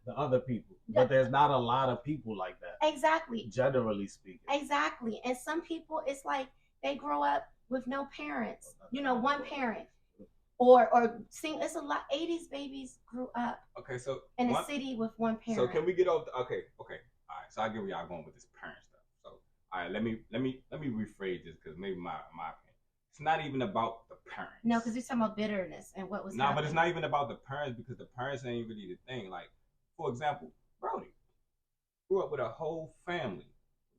The other people, but there's not a lot of people like that. Exactly. Generally speaking. Exactly, and some people, it's like they grow up with no parents. One parent. Or seeing it's a lot. 80s babies grew up. Okay, so in a city with one parent. So can we get off? Okay. All right. So I get where y'all going with this parent stuff. all right, let me rephrase this because maybe my opinion. It's not even about the parents. No, because you're talking about bitterness and what was. No, but it's not even about the parents because the parents ain't really the thing. Like, for example, Brody grew up with a whole family,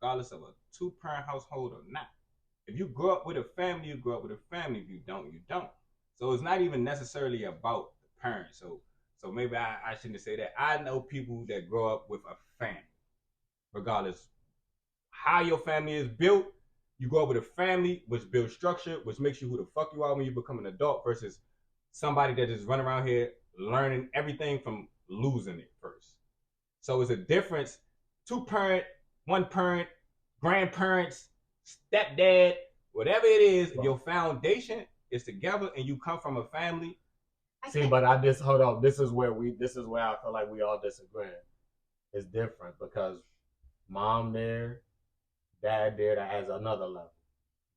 regardless of a 2-parent household or not. If you grow up with a family, you grow up with a family. If you don't, you don't. So it's not even necessarily about the parents. So maybe I shouldn't say that. I know people that grow up with a family, regardless how your family is built. You grow up with a family which builds structure, which makes you who the fuck you are when you become an adult versus somebody that just run around here learning everything from losing it first. So it's a difference. 2-parent, 1-parent, grandparents, stepdad, whatever it is, if your foundation is together and you come from a family. But I just hold on. This is where I feel like we all disagree. It's different because mom there, dad there, that has another level.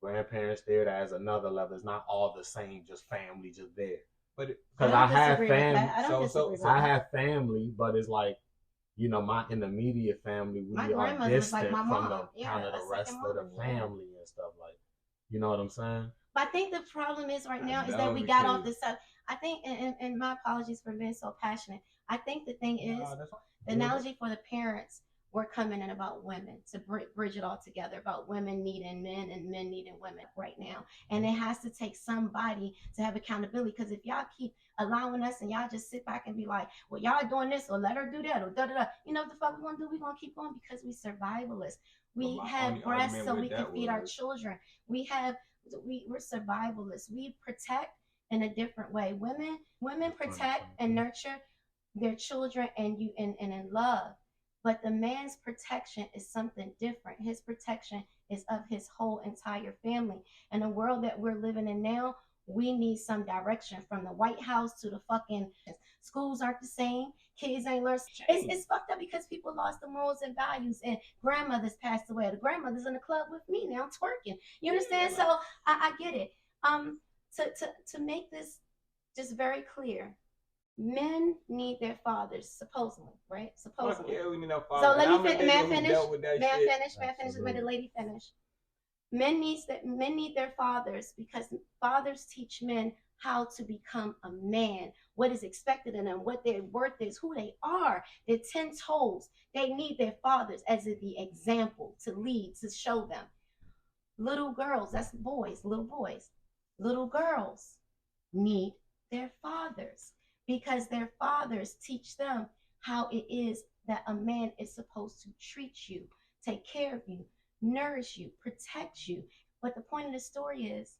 Grandparents there, that has another level. It's not all the same, just family, just there. But because I have family, so I have family, but it's like, you know, my immediate family, we are distant from the kind of the rest of the family and stuff, like, you know what I'm saying? But I think the problem is right now is that we got off the sub. I think, and my apologies for being so passionate. I think the thing is, the analogy for the parents, we're coming in about women to bridge it all together, about women needing men and men needing women right now. And it has to take somebody to have accountability, because if y'all keep allowing us and y'all just sit back and be like, well, y'all doing this, or let her do that, or da-da-da, you know what the fuck we're going to do? We're going to keep going because we survivalists. We have breasts so we can feed our children. We're survivalists. We protect in a different way. Women protect and nurture their children and in love. But the man's protection is something different. His protection is of his whole entire family. And the world that we're living in now, we need some direction from the White House to the fucking schools aren't the same. Kids ain't learned. It's fucked up because people lost the morals and values, and grandmothers passed away. The grandmother's in the club with me now twerking. You understand? So I get it. To make this just very clear, men need their fathers, supposedly, right? Supposedly. Yeah, we need our fathers. So let me finish. May I finish? May I Absolutely. finish? Let the lady finish. Men need their fathers because fathers teach men how to become a man, what is expected of them, what their worth is, who they are, their 10 toes. They need their fathers as the example to lead, to show them. Little girls, that's boys, little boys. Little girls need their fathers because their fathers teach them how it is that a man is supposed to treat you, take care of you, nourish you, protect you. But the point of the story is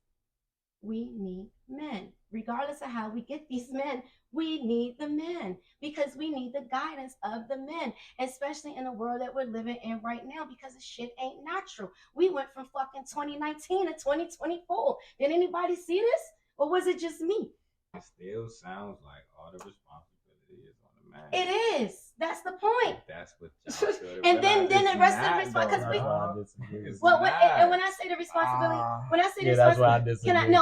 we need men. Regardless of how we get these men, we need the men because we need the guidance of the men, especially in the world that we're living in right now because the shit ain't natural. We went from fucking 2019 to 2024. Did anybody see this? Or was it just me? It still sounds like all the responsibility is on the man. It is. That's the point. That's what y'all should and then the rest of the responsibility. And when I say the responsibility, when I say the responsibility,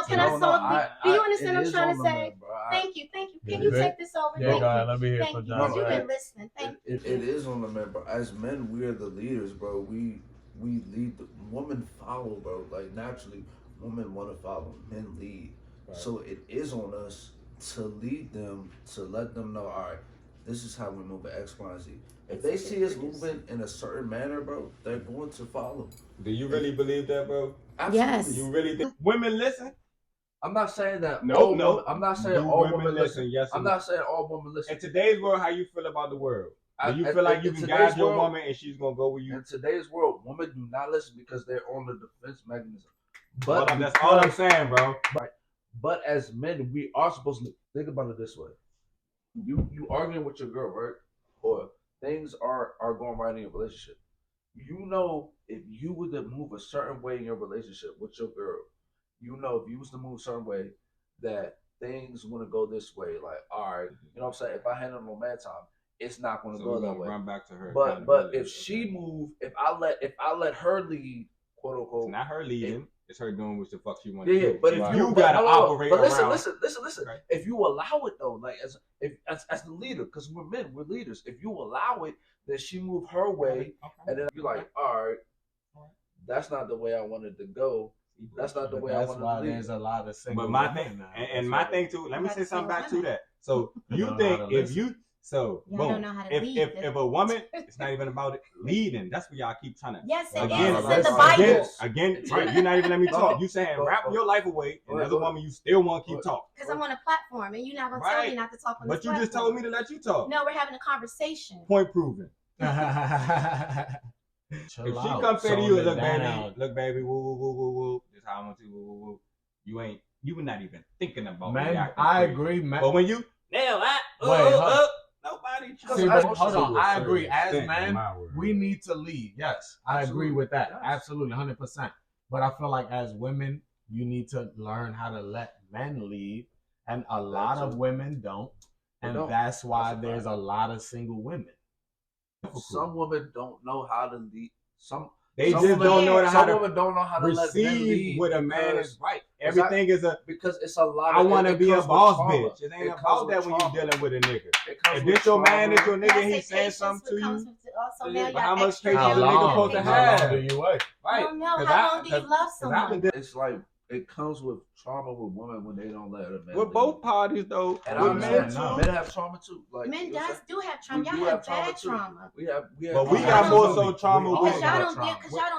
can I solve? Do you understand what I'm trying to say? Thank you. Can you take this over? Yeah, let me hear Thank you. You've been listening. Thank you. It is on the men, bro. As men, we are the leaders, bro. We lead. Women follow, bro. Like naturally, women want to follow. Men lead. Right. So it is on us to lead them, to let them know, all right, this is how we move at X, Y, and Z. If they see us moving in a certain manner, bro, they're going to follow. Do you really believe that, bro? Absolutely. Yes. You really think women listen? I'm not saying that. No. I'm not saying all women listen. Yes, I'm not saying all women listen. In today's world, how you feel about the world? Do you feel like you can guide your woman and she's gonna go with you? In today's world, women do not listen because they're on the defense mechanism. But that's all I'm saying, bro. Right. But as men, we are supposed to think about it this way. You arguing with your girl, right? Or things are going right in your relationship. You know, if you were to move a certain way in your relationship with your girl, you know, if you was to move a certain way, that things want to go this way. Like, all right, you know what I'm saying? If I handle no man time, it's not going to go that way. Run back to her. But if she move, if I let her lead, quote unquote, it's not her leading. It's her doing what the fuck she wants to do. But if if you gotta operate but listen, around. Listen. Right. If you allow it though, like as the leader, because we're men, we're leaders. If you allow it, then she move her way, and then you're like, all right, that's not the way I wanted to go. That's not the way I wanted to lead. That's why there's a lot of single. But my thing, and my thing too. Let me say something back to that. So you think if you boom, if a woman, it's not even about it leading. That's what y'all keep trying to. Yes, it is. It's in the Bible. Again, right? You're not even letting me talk. You saying wrap your life away, and as a woman, you still want to keep talking. Because I'm on a platform, and you're not gonna tell me not to talk on this platform. But you just told me to let you talk. No, we're having a conversation. Point proven. If she come say to you, look, baby, woo, this how I want to, woo. You were not even thinking about man. I agree, man. But when you nobody. See, hold on, I agree. As men, we need to lead. Yes, I agree with that. Yes. Absolutely, 100%. But I feel like as women, you need to learn how to let men lead, and a lot of women don't, and that's why there's a lot of single women. Some women don't know how to lead. Some just don't know how to receive what a man is right. Everything is because it's a lot. I want to be a boss bitch. It ain't about that when you're dealing with a nigga. If this your man, it's your nigga, he's saying something to you. How much patience a nigga supposed to have? How long do you wait? Right. I don't know. How long do you love someone? It's like it comes with trauma with women when they don't let a man. With both parties though, and with men too. Men have trauma too. Like men do have trauma. Y'all have bad trauma. We have. But we got more so trauma. Because y'all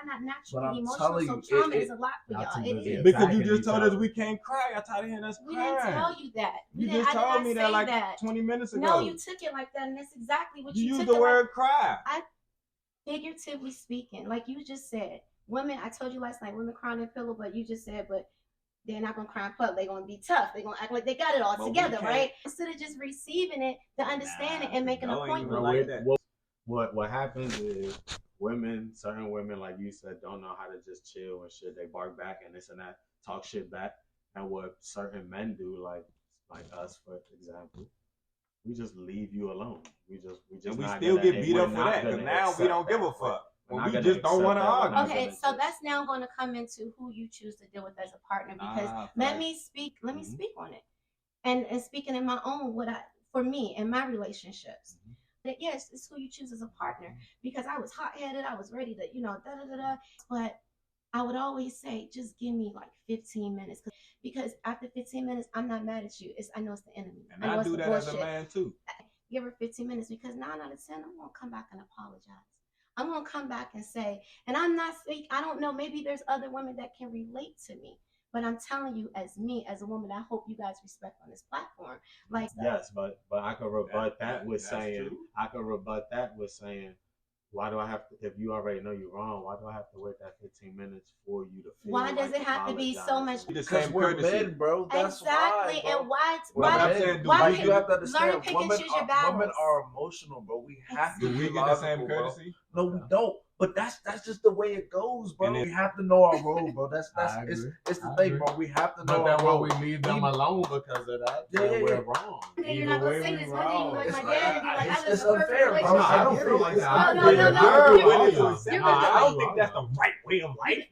not naturally emotional. So trauma is a lot for y'all. It is. Because you just told us we can't cry. I tired of hearing us cry. We didn't tell you that. You just told me that like 20 minutes ago. No, you took it like that, and that's exactly what you took. You used the word cry. Figuratively speaking, like you just said. Women, I told you last night, women cry on their pillow, but you just said, but they're not going to cry in public. They're going to be tough. They're going to act like they got it all together, right? Instead of just receiving it, to understand it and making a point with it. What happens is certain women, like you said, don't know how to just chill and shit. They bark back and this and that, talk shit back. And what certain men do, like us, for example, we just leave you alone. We still get beat up for that, because now we don't give a fuck. We just don't want to argue. Okay, so that's now going to come into who you choose to deal with as a partner. Because let me speak on it, and speaking in my own for me and my relationships. That yes, it's who you choose as a partner. Because I was hot headed, I was ready to but I would always say, just give me like 15 minutes. Because after 15 minutes, I'm not mad at you. I know it's the enemy. And I do that as a man too. Give her 15 minutes because 9 out of 10, I'm gonna come back and apologize. I'm going to come back and say, and I don't know, maybe there's other women that can relate to me, but I'm telling you, as a woman, I hope you guys respect on this platform. Like, yes, but I could rebut that with saying, why do I have to, if you already know you're wrong, why do I have to wait that 15 minutes for you to feel why does it have to be so much? Because we're men, bro. That's exactly. Why, and why you have to understand, women are emotional, bro. We have to we get the same courtesy? No, we don't. But that's just the way it goes, bro. We have to know our role, bro. It's the thing, bro. We have to know our role. But then when we leave them alone because of that, we're wrong. Then you're not gonna say this one day, you like my dad, and be like, I it's unfair, bro. I don't feel like that. No. I don't think that's the right way of life.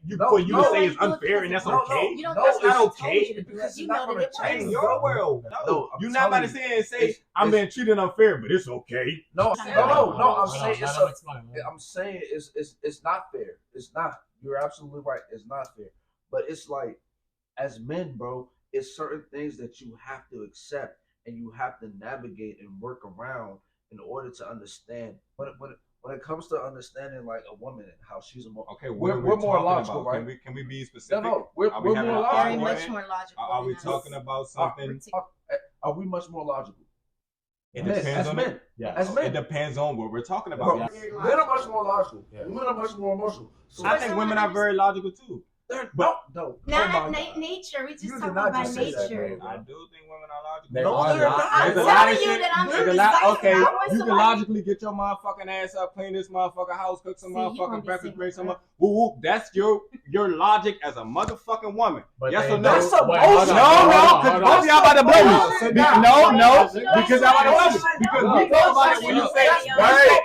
You say it's unfair and that's okay. That's not okay. Because you know that it change in your world. No, you're not about to say I'm being treated unfair, but it's okay. No. I'm saying it's not fair. It's not. You're absolutely right. It's not fair. But it's like, as men, bro, it's certain things that you have to accept and you have to navigate and work around in order to understand. When it comes to understanding like a woman and how she's we're more logical, right? Can we be specific? No, we're more logical. Very much more logical. Are we talking about something? Are we much more logical? It depends on men. Yeah. As men. It depends on what we're talking about. Men are much more logical. Yeah. Women are much more emotional. So I think women are very logical too. No. Not nature. We just talk about nature. I do think women are logical. They're not. I'm telling you that I'm okay, you can logically get your motherfucking ass up, clean this motherfucking house, cook some motherfucking breakfast, bring some woo. That's your logic as a motherfucking woman. Yes or no? That's no, because both of y'all about to blame me. No, because y'all about to blame me. Because we talk about it when you say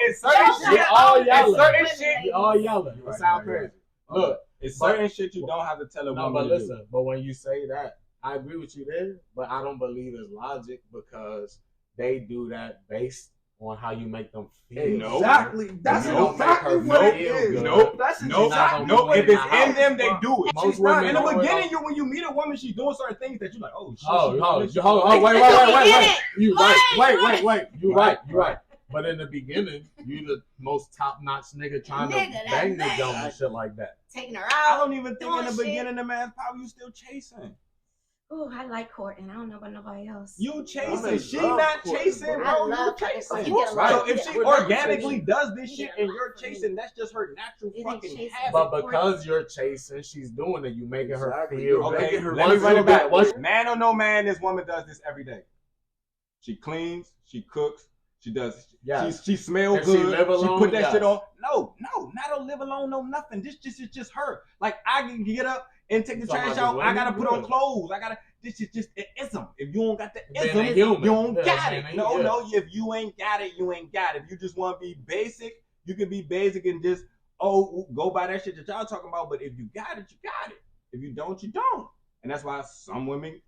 it's certain shit. All yelling. It sounds crazy. Look. It's certain shit you don't have to tell a woman. But listen, but when you say that, I agree with you there, but I don't believe it's logic because they do that based on how you make them feel. Nope. Exactly. That's You don't make exactly her what it feel is. good. Nope. That's Nope. exactly Nope. what If it it's is. in them, they do it. Most Not women in the do it beginning. When you meet a woman, she's doing certain things that you're like, oh shit. Wait. You right. Wait. You Right. right. But in the beginning, you the most top-notch nigga trying to bang the girl and shit like that. Taking her I out. don't even think in the doing beginning the man's probably you still chasing. Ooh, I like courting. I don't know about nobody else. You chasing. I She love not courting, chasing, bro. bro. I You love chasing. you get a Right. So lot. if You she get a lot organically from does this You shit get a and lot you're from me. chasing, that's just her natural It ain't fucking chasing. habit. But because you're chasing, she's doing it. You making her Exactly. feel. You're good. Okay, making her let me Once run you it back. get- once- Man or no man, this woman does this every day. She cleans, she cooks, she does. Yes. She smells If she good. live alone, put that yes. shit on. No, not to live alone, no nothing. This is just her. Like I can get up and take the So trash like out. the I gotta women, put on yeah. clothes. This is just an ism. If you don't got the Being ism, a you human. don't Yeah, got being it. a- No, yeah. no. If you ain't got it, you ain't got it. If you just want to be basic, you can be basic and just go by that shit that y'all talking about. But if you got it, you got it. If you don't, you don't. And that's why some women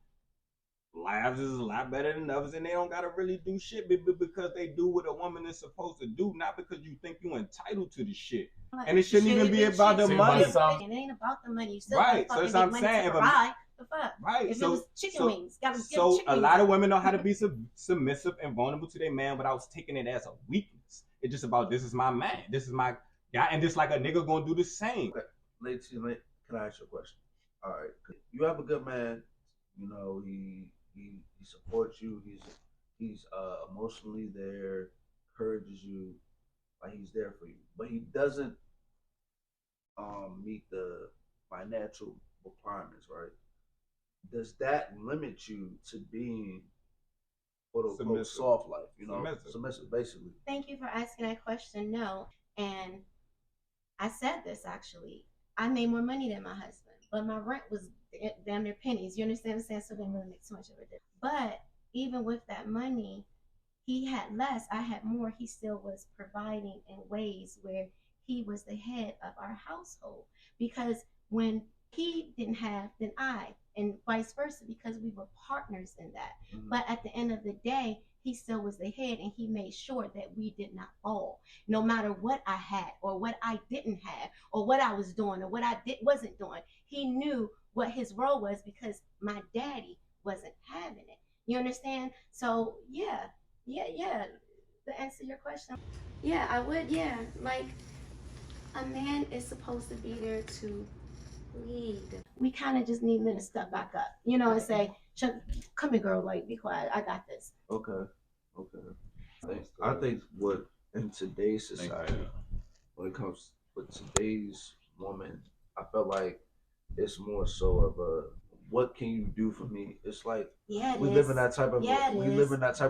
lives is a lot better than others, and they don't gotta really do shit because they do what a woman is supposed to do, not because you think you're entitled to the shit. And it shouldn't even be about the See, money. myself- It ain't about the money. You still Right, gotta so fucking that's get what I'm money saying. to If a- provide. The fuck? Right. If So it was chicken wings, gotta give so chicken a wings. lot of women know how to be submissive and vulnerable to their man without taking it as a weakness. It's just about this is my man, this is my guy, and just like a nigga gonna do the same. Ladies, can I ask you a question? All right, you have a good man. You know he supports you. He's emotionally there, encourages you, like he's there for you. But he doesn't meet the financial requirements, right? Does that limit you to being quote unquote Submissive. soft life? You know, Submissive. submissive basically. Thank you for asking that question. No. And I said this actually. I made more money than my husband, but my rent was damn near pennies. You understand what I'm saying? So it didn't really make too much of a difference. But even with that money, he had less, I had more. He still was providing in ways where he was the head of our household. Because when he didn't have, then I, and vice versa, because we were partners in that. Mhm. But at the end of the day, he still was the head, and he made sure that we did not fall. No matter what I had or what I didn't have or what I was doing or what I wasn't doing, he knew what his role was because my daddy wasn't having it. You understand? So yeah. To answer your question, yeah, I would. Yeah, like a man is supposed to be there to lead. We kind of just need men to step back up, you know, and say, "Come here, girl. Like, be quiet. I got this." Okay. I think what in today's society, when it comes with today's woman, I felt like it's more so of a what can you do for me? It's like we live in that type of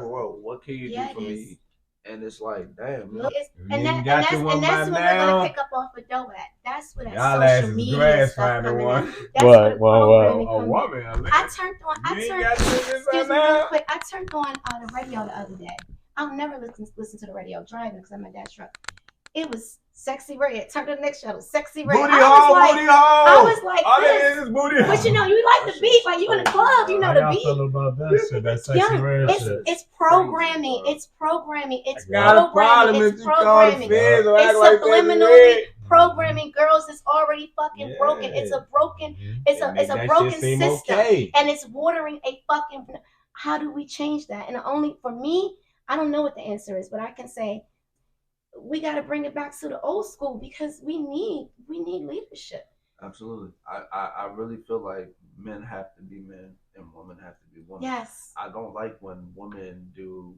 world. What can you do for me? And it's like, damn. Look, and You that's got when your one we're by gonna now. pick up off of dough at. That's where that Y'all ass social is media grass stuff finding coming one. in. That's where the programming A coming in. woman. I turned on. You ain't got this Excuse me, now. real quick. I turned on the radio the other day. I'll never listen to the radio driving because I'm in my dad's truck. It was Sexy Red. Turn to the next channel. Sexy Red. Booty hole. I was like All this. it is booty hole. But you know, you like the beat. Like you in the club, you know the beat. about that shit? That sexy red shit. It's programming. It's programming. It's Got a problem programming. if It's you call the programming. feds or act It's like subliminally programming girls is already fucking Yeah. broken. It's a broken. It's They a make that broken shit seem system, okay. and it's watering a fucking. How do we change that? And only for me, I don't know what the answer is, but I can say we got to bring it back to the old school because we need leadership. Absolutely. I really feel like men have to be men and women have to be women. Yes. I don't like when women do,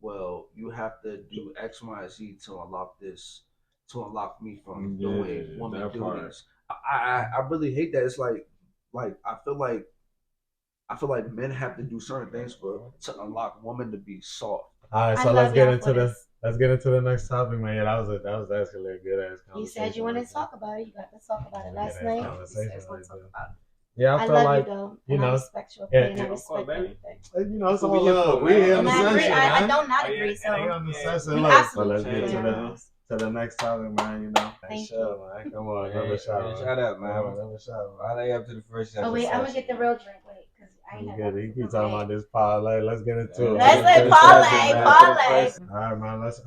well, you have to do X, Y, and Z to unlock this, to unlock me from doing woman that part. duties. I really hate that. It's like I feel like men have to do certain things to unlock women to be soft. All right, so let's get into the next topic, man. Yeah, that was actually a good ass conversation. You said you wanted to talk about it. You got to talk about it last night. Yeah, I feel love like you though, you and know, I respect your opinion. I of respect course, everything. you know, it's all love. We here in the And I agree. session, I man. don't not agree. So We on the session. we Look, so absolutely let's get agree. to the next topic, man. You know, Thank sure, man. Come on, another shot. Shut up, man. Another shot. Why they up to the first shot? Oh wait, I'm gonna get the real drink. Wait, because I ain't He had keep talking about this parlay. Let's get into it. Let's say parlay. All right, man. Let's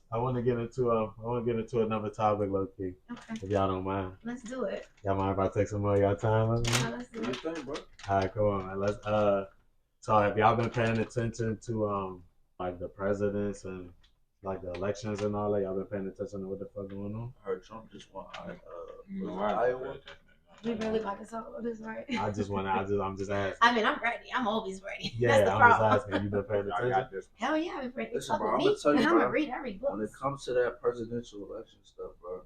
I want to get into another topic, low key. Okay. If y'all don't mind. Let's do it. Y'all mind if I take some more of y'all time? Let's do it. All right, cool, man. Let's So have y'all been paying attention to like the presidents and like the elections and all that? Y'all been paying attention to what the fuck going on? I heard Trump just won Iowa. We really about to talk about this, right? I'm just asking. I mean, I'm ready. I'm always ready. Yeah, That's the I'm problem. just asking. You been paying I attention? got this. Hell yeah, I've been ready. Listen, Fuck bro, with I'm me. gonna tell you, I'm bro, gonna read every book. when it comes to that presidential election stuff, bro.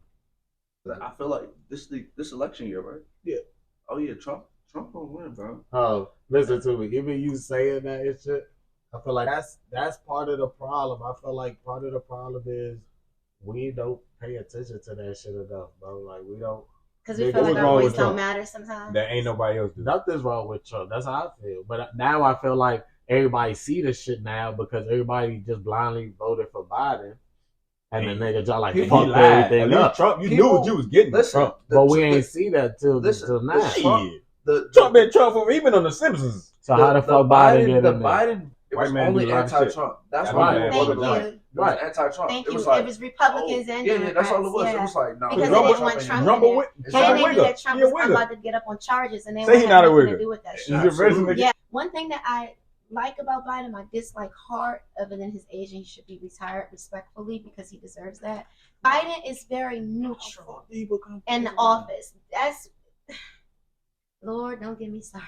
I feel like this election year, right? Yeah. Oh yeah, Trump gonna win, bro. Oh, listen to me. Even you saying that and shit, I feel like that's part of the problem. I feel like part of the problem is we don't pay attention to that shit enough, bro. Like we don't. Because we Nigga, feel like what's our wrong voice with don't Trump? matter sometimes. That ain't nobody else do. Nothing's wrong with Trump. That's how I feel. But now I feel like everybody see this shit now because everybody just blindly voted for Biden. And the nigga just like He fucked lied. At everything least up. Trump, you knew what you was getting. Listen, Trump. But we ain't see that till now. Trump been Trump for even on the Simpsons. So how the fuck Biden get in there? Biden, it was White man only do a lot of anti-Trump. That's That's why right. people voted Thank for you. him. It was anti-Trump. Thank It you. was like, It was Republicans and yeah, Democrats. that's all it was. Yeah. It was like, no, Because we they don't didn't want want Trump Trump anymore. in Rumble there. And they Wigger. knew that Trump He a was wigger. about to get up on charges, and they Say he wouldn't not have a nothing wigger. to do with that He's shit. a original. Yeah, one thing that I like about Biden, I dislike hard, other than his age, and he should be retired respectfully because he deserves that. Biden is very neutral in the office. That's Lord, don't get me started.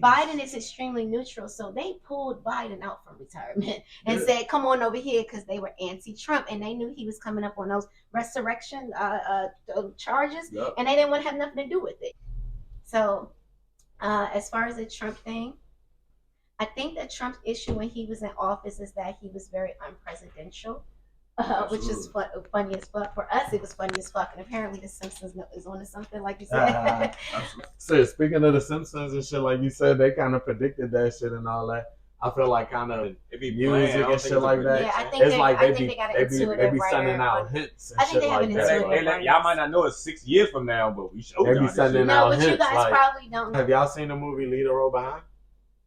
Biden is extremely neutral, so they pulled Biden out from retirement and said, "Come on over here," because they were anti-Trump and they knew he was coming up on those resurrection charges, and they didn't want to have nothing to do with it. So, as far as the Trump thing, I think that Trump's issue when he was in office is that he was very unpresidential, which is funny as fuck. For us, it was funny as fuck, and apparently The Simpsons is on to something, like you said. So speaking of The Simpsons and shit, like you said, they kind of predicted that shit and all that. I feel like kind of music and shit like that. Yeah, I think it's like they be sending out hints and shit like that. Y'all might not know it 6 years from now, but we showed They be y'all sending this out No, but hints. you guys Like, probably don't know. have y'all seen the movie Lead a Row Behind?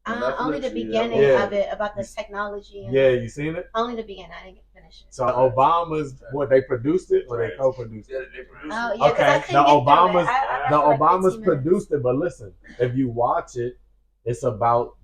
Only the beginning Yeah. of it, about the technology. And Yeah, you seen it? only the beginning. I didn't get to finish it. So Obama's what they produced it or they co-produced it? Oh, yeah, 'cause I Okay, couldn't get through it. I the got like Obamas 15 minutes. produced it, but listen, if you watch it, it's about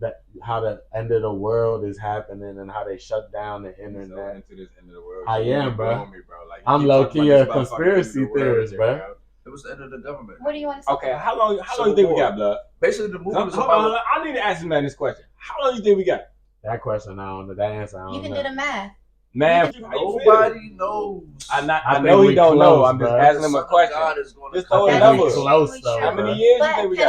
how the end of the world is happening and how they shut down the internet. into this end of the world. I am, You bro. blowing me, bro. Like, I'm you low talking key about a this motherfucking conspiracy end of the world theorist, shit, bro. It was the end of the government. What do you want to say? Okay, how long you think we got, blood? Basically, the movie was Hold about. on, I need to ask you man this question. How long you think we got? That question, I don't know. That answer, I don't You can know. do the math. Man, Nobody knows. I think know we he don't close, know. I'm just bro. asking him The a Son of question. God is gonna Just come throw a I back. think we number. close, though, How bro. many years you But think we can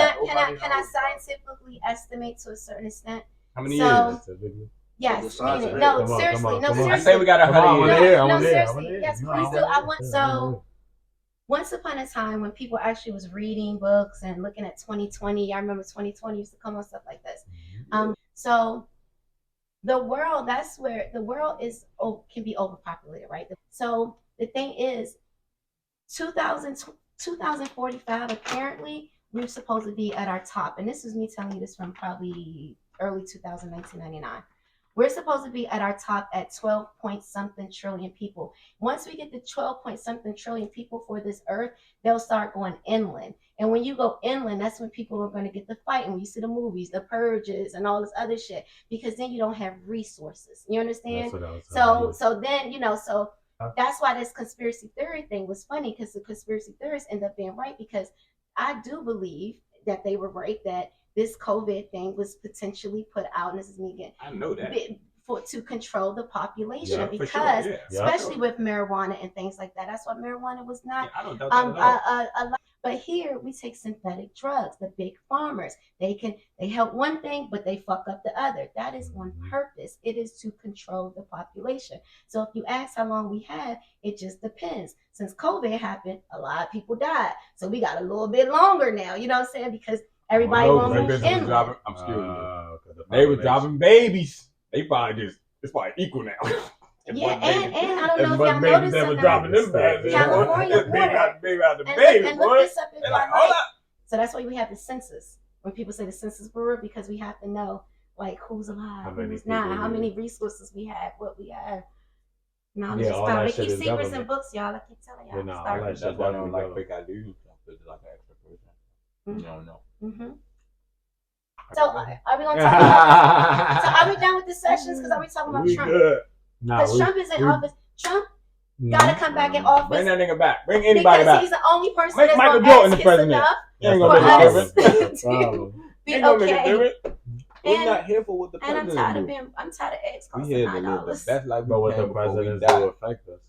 got? I scientifically estimate to a certain extent? How many So- years? Yes, The science meaning, of no, it. Come on, seriously, come on, no, come on. I seriously. say we got Come on, 100 I wanna years. hear, I No, wanna hear, I seriously, wanna hear. yes, You know, please I do. wanna I hear. want so. Once upon a time, when people actually was reading books and looking at 2020, I remember 2020 used to come on stuff like this. So the world, that's where the world is can be overpopulated, right? So the thing is, 2045, apparently we're supposed to be at our top, and this is me telling you this from probably early 1999. We're supposed to be at our top at 12 point something trillion people. Once we get to 12 point something trillion people for this earth, they'll start going inland. And when you go inland, that's when people are going to get the fight. And when you see the movies, the purges and all this other shit, because then you don't have resources. You understand? So then, so that's why this conspiracy theory thing was funny, because the conspiracy theorists end up being right, because I do believe that they were right, that this COVID thing was potentially put out, and this is me again. I know that. To control the population, Yeah, because for sure, especially with marijuana and things like that. That's why marijuana was not I don't doubt that at all. but here we take synthetic drugs. The big farmers, they help one thing, but they fuck up the other. That is on purpose. It is to control the population. So if you ask how long we have, it just depends. Since COVID happened, a lot of people died, so we got a little bit longer now. You know what I'm saying? Because everybody won't move in. I'm scared. They were dropping babies. They probably it's probably equal now. Yeah, and I don't know if y'all noticed that was or dropping not. them California baby out the baby, And look boy. this up if y'all like. So that's why we have the census, when people say the census bureau, because we have to know like who's alive, who's people not, how here. many resources we have, what we have. Knowledge Yeah, is all power. that They shit keep is secrets in government. books, y'all. I keep telling y'all. Yeah, nah, all Start. that That's shit why I don't definitely like government. fake IDs. It's like an extra person. Mm. You don't know. Mm-hmm. So are we gonna talk about? So are we done with the sessions? Because are we talking about We Trump? good. Nah, Because Trump is in office. Trump gotta come back in office. Bring that nigga back. Bring anybody because back. he's the only person Make that's Michael gonna Jordan ask the president. enough You ain't for gonna make it us different. to be Ain't gonna make it okay. different. We're And, not here for what the and I'm president tired of do. being. I'm tired of eggs We costing here to live the $9. best life But we what can the before we presidents die. do affect us.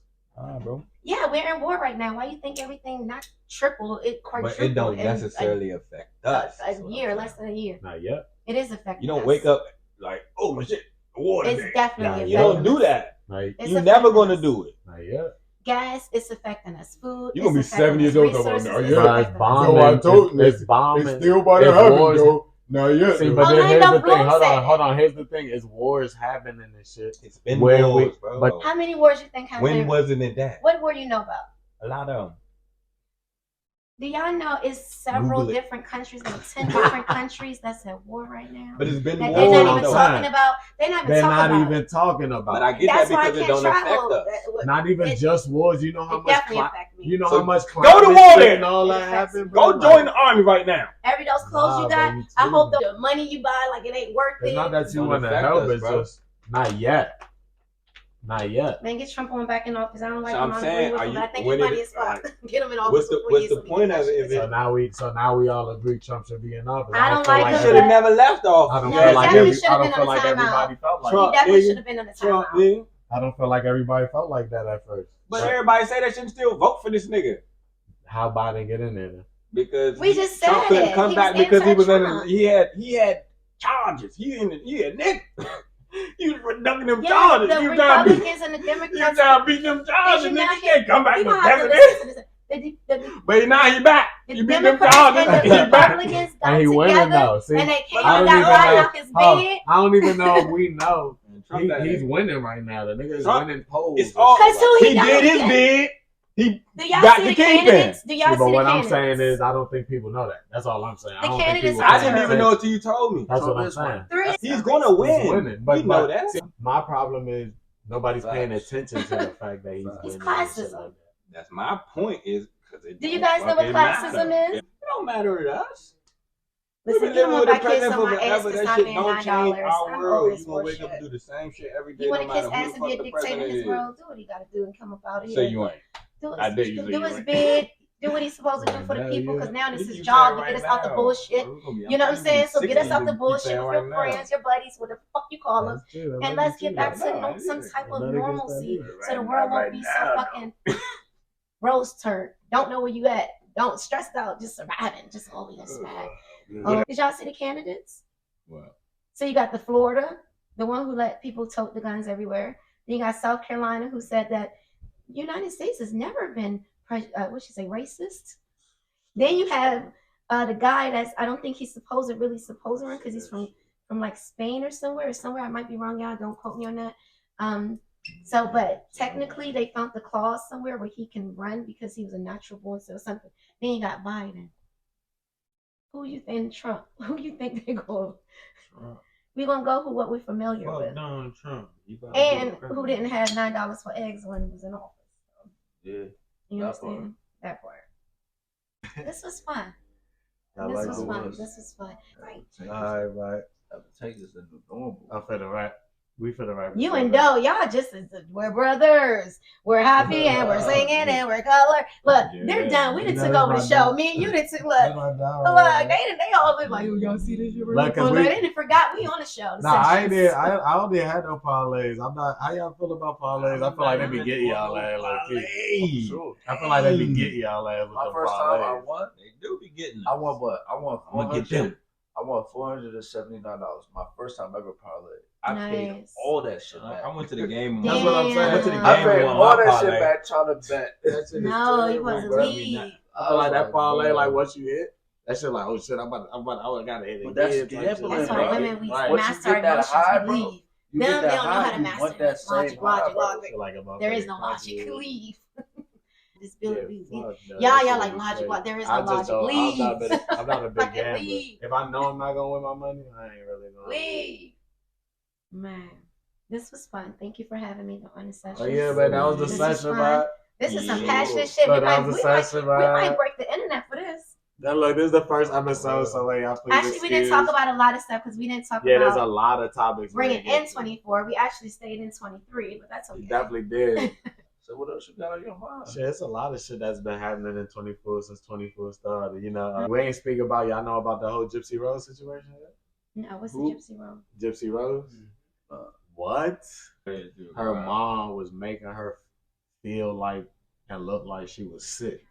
Bro. Yeah, we're in war right now. Why you think everything not triple? It quadrupled. But it don't in necessarily affect us. a year, less than a year. Not yet. It is affecting. You don't us. wake up like, oh my shit, water. It's definitely. Yeah, You don't affecting do us. that. Like, It's You never affecting gonna us. do it. not yet. Gas, it's affecting us. Food, You gonna it's be 70 years affecting old us. talking about, Resources, "Oh, it's yeah, It's affecting us. bombing. So I told it's you, bombing. It's still about to It's happen, wars. though. Not yet. See, though. but then here's Orlando the thing. Bloom Hold said on. Here's the thing. It's wars happening and shit. It's been Where wars, we- bro. but- How many wars you think happened? When wasn't it that? What war you know about? A lot of them. Do y'all know it's several Google it. different countries, like 10 different countries that's at war right now? But it's been That wars. they're not what even I'm though. saying. talking about. They're not even They're talking not about even it. talking about But I it. get That's that why I because it can't don't travel. affect us. Not even It- just wars. You know how It much definitely cli- affects me. you know So how much go to climate war shit then. and all that It affects happened. me. bro. Go join the army right now. Every those clothes you Nah, got, bro, you I hope tweaking. the money you buy, like it ain't worth It's it. not that you Don't want to affect help. us, It's bro. just not yet. Not yet. Man, get Trump on back in office. I don't like So him. I'm I saying, agree with are him, you- but I think when he's funny it- as fuck. like, Get him in office what's the- before what's he the gets point of it if So it- now we all agree Trump should be in office. I don't feel like He him, should but- have never left off. I don't No, feel he like definitely every, should've I don't been feel on like the timeout. everybody felt like Trump, He definitely nigga. should have been on the Trump, timeout. nigga. I don't feel like everybody felt like that at first. But everybody say they should still vote for this nigga How Biden get in there then? because We just said Trump couldn't it. come He back was because he was in. anti-Trump. He had charges. He a nigga. He was reducting them Yeah, charges. the He was trying to beat- Republicans and the he was Democrats. trying to beat them charges. Did Nigga, you not he can't come back You for gonna have to president. listen to this. The But now he back. The He beat them Democrats charges. and the He back. Republicans got And he winning together though. See, and they came I and don't got even Biden know. off his Oh, bed. I don't even know if we know. Trump that He's nigga. winning right now. The nigga is Trump- winning polls. It's all. Cause who He done did his it? bid. He Do y'all got see the the kingpin. candidates? Do See, y'all but see what the I'm candidates? saying is, I don't think people know that. That's all I'm saying. I The don't think candidates people are I didn't even know until you told me. That's what Trump I'm is saying. Three. He's gonna win. He's winning, We know that. see, my problem is nobody's paying Facts. attention to the fact that he's Facts. winning. It's and shit classism. like that. That's my point. Is because it Do you don't guys know what fucking classism matter. is? It don't matter to us. Listen, We've been give him living a with the back kiss president on for my ass forever. for That not shit being don't change $9. our I'm world. over You this gonna wake up bullshit. and do the same shit every day, You no want to matter kiss who ass the and be a fuck the dictator in president this is. world? Do what he got to do and come up out of So here. you ain't. Do I dare you say do you his ain't. bid. Do what he's supposed to do for the Yeah, people. yeah. Because now this You is keep his job saying to get right us out the now. bullshit. Bro, we're gonna be- You know what I'm saying? So sick get of us out you the keep bullshit saying with right your now. friends, your buddies, what the fuck you call them. That's true. And let's get back to that. some type of Let it get normalcy started. so the world won't be so fucking rose turned. Don't know where you at. Don't stressed out. Just surviving. Just always survive. Did y'all see the candidates? Well, So you got the Florida, the one who let people tote the guns everywhere. Then you got South Carolina, who said that the United States has never been racist. Then you have the guy that's, I don't think he's supposed to because he's from like Spain or somewhere. I might be wrong, y'all. Don't quote me on that. But technically they found the clause somewhere where he can run because he was a natural born or something. Then you got Biden. Who you think Trump? Who you think they go? Trump. We gonna go who what we're familiar with, Donald Trump. and who didn't have $9 for eggs when he was in office. Yeah. You That understand that part? This was fun. I This like was it. fun. This was fun. Right. All right. Take this in the normal. I'm finna rap. We finna rap. You and Doe, y'all just we're brothers. We're happy and we're singing and we're color. Look, they're done. We done took over the show. Me and you done took look. They all been like, oh, y'all see this shit? Look, 'cause Well, we- they didn't forgot we on the show. The Nah, I ain't sessions. did. I don't did had no parlays. I'm not. How y'all feel about parlays? I feel like they be getting y'all ass like key. Sure. I feel like they be getting y'all ass with My the first time I parlays. won, they do be getting. I won what? I won I'm gonna get them. I won $479. My first time ever parlay. I paid Nice. all that shit back. I went to the game. That's what I'm saying. I went to the Damn. I game paid and won all my that shit parlay. back trying to bet. That shit is No, you terrible, wasn't bro. leave. I feel like that parlay, bro. like once you hit, that shit like, oh shit, I gotta hit it. But that's again, type gambling, shit. That's why bro. women we Right. Once you master get that emotions. high, We bro, leave. You Them, get they that don't know how high, to you master want it. that same Logic. high, bro. Feel like a There is motherfucker no can't logic. do it. Leave. This bill, fuck no, y'all that like shit logic. straight. Well, there is I no just logic. don't. Leave. I'm not a big Fucking gambler. leave. If I know I'm not gonna win my money, I ain't really gonna Leave. Man, this was fun. Thank you for having me on the session. Oh yeah, man, that was the This session, is man. fun. This is some Yeah. passionate shit. So We that might, was we, the might, session, we might man. break the internet for this. Now look, this is the first episode, so like, y'all please Actually, we didn't talk about a lot of stuff because we didn't talk Yeah, there's a about lot of topics. we bringing didn't get in to. 24. We actually stayed in 23, but that's okay. You definitely did. So what else you got on your mind? Shit, it's a lot of shit that's been happening in 24 since 24 started. You know, we ain't speak about, y'all know about the whole Gypsy Rose situation yet? No, what's Who? the Gypsy Road? Gypsy Rose? What? Her mom was making her feel like and look like she was sick.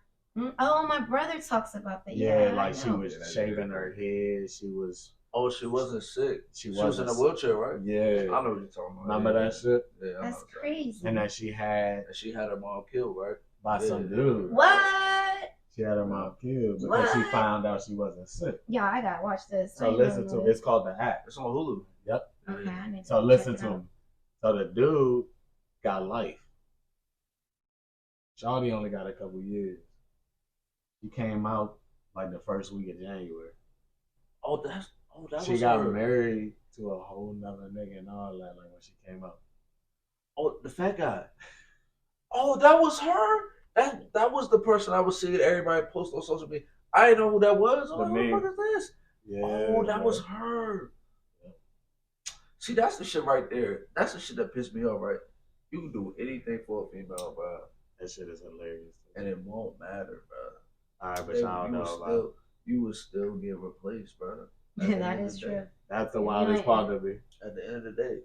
Oh, my brother talks about that. Yeah, I like she know. was shaving her head. She was. Oh, she wasn't sick. She was wasn't in a sick. wheelchair, right? Yeah. I know what you're talking about. Remember that shit? Yeah, I That's know that. crazy. And that she had And she had her mom killed, right? by Yeah. some dude. What? She had her mom killed because she What? found out she wasn't sick. Yeah, I gotta watch this. So listen to it. It's called The Act. It's on Hulu. Yep. Okay, I need to So check listen it to out. him. So the dude got life. Shawty only got a couple years. He came out like the first week of January. Oh, that She was got her. married to a whole nother nigga and all that, like when she came out. Oh, the fat guy. Oh, that was her. That was the person I was seeing everybody post on social media. I didn't know who that was. Oh, The who the meme. fuck is this? Yeah. Oh, that bro. was her. See, that's the shit right there. That's the shit that pissed me off, right? You can do anything for a female, bro, That shit is hilarious. and it won't matter, bro. All right, but y'all know about You would still get replaced, bro. That is true. that's the wildest part of me. At the end of the day,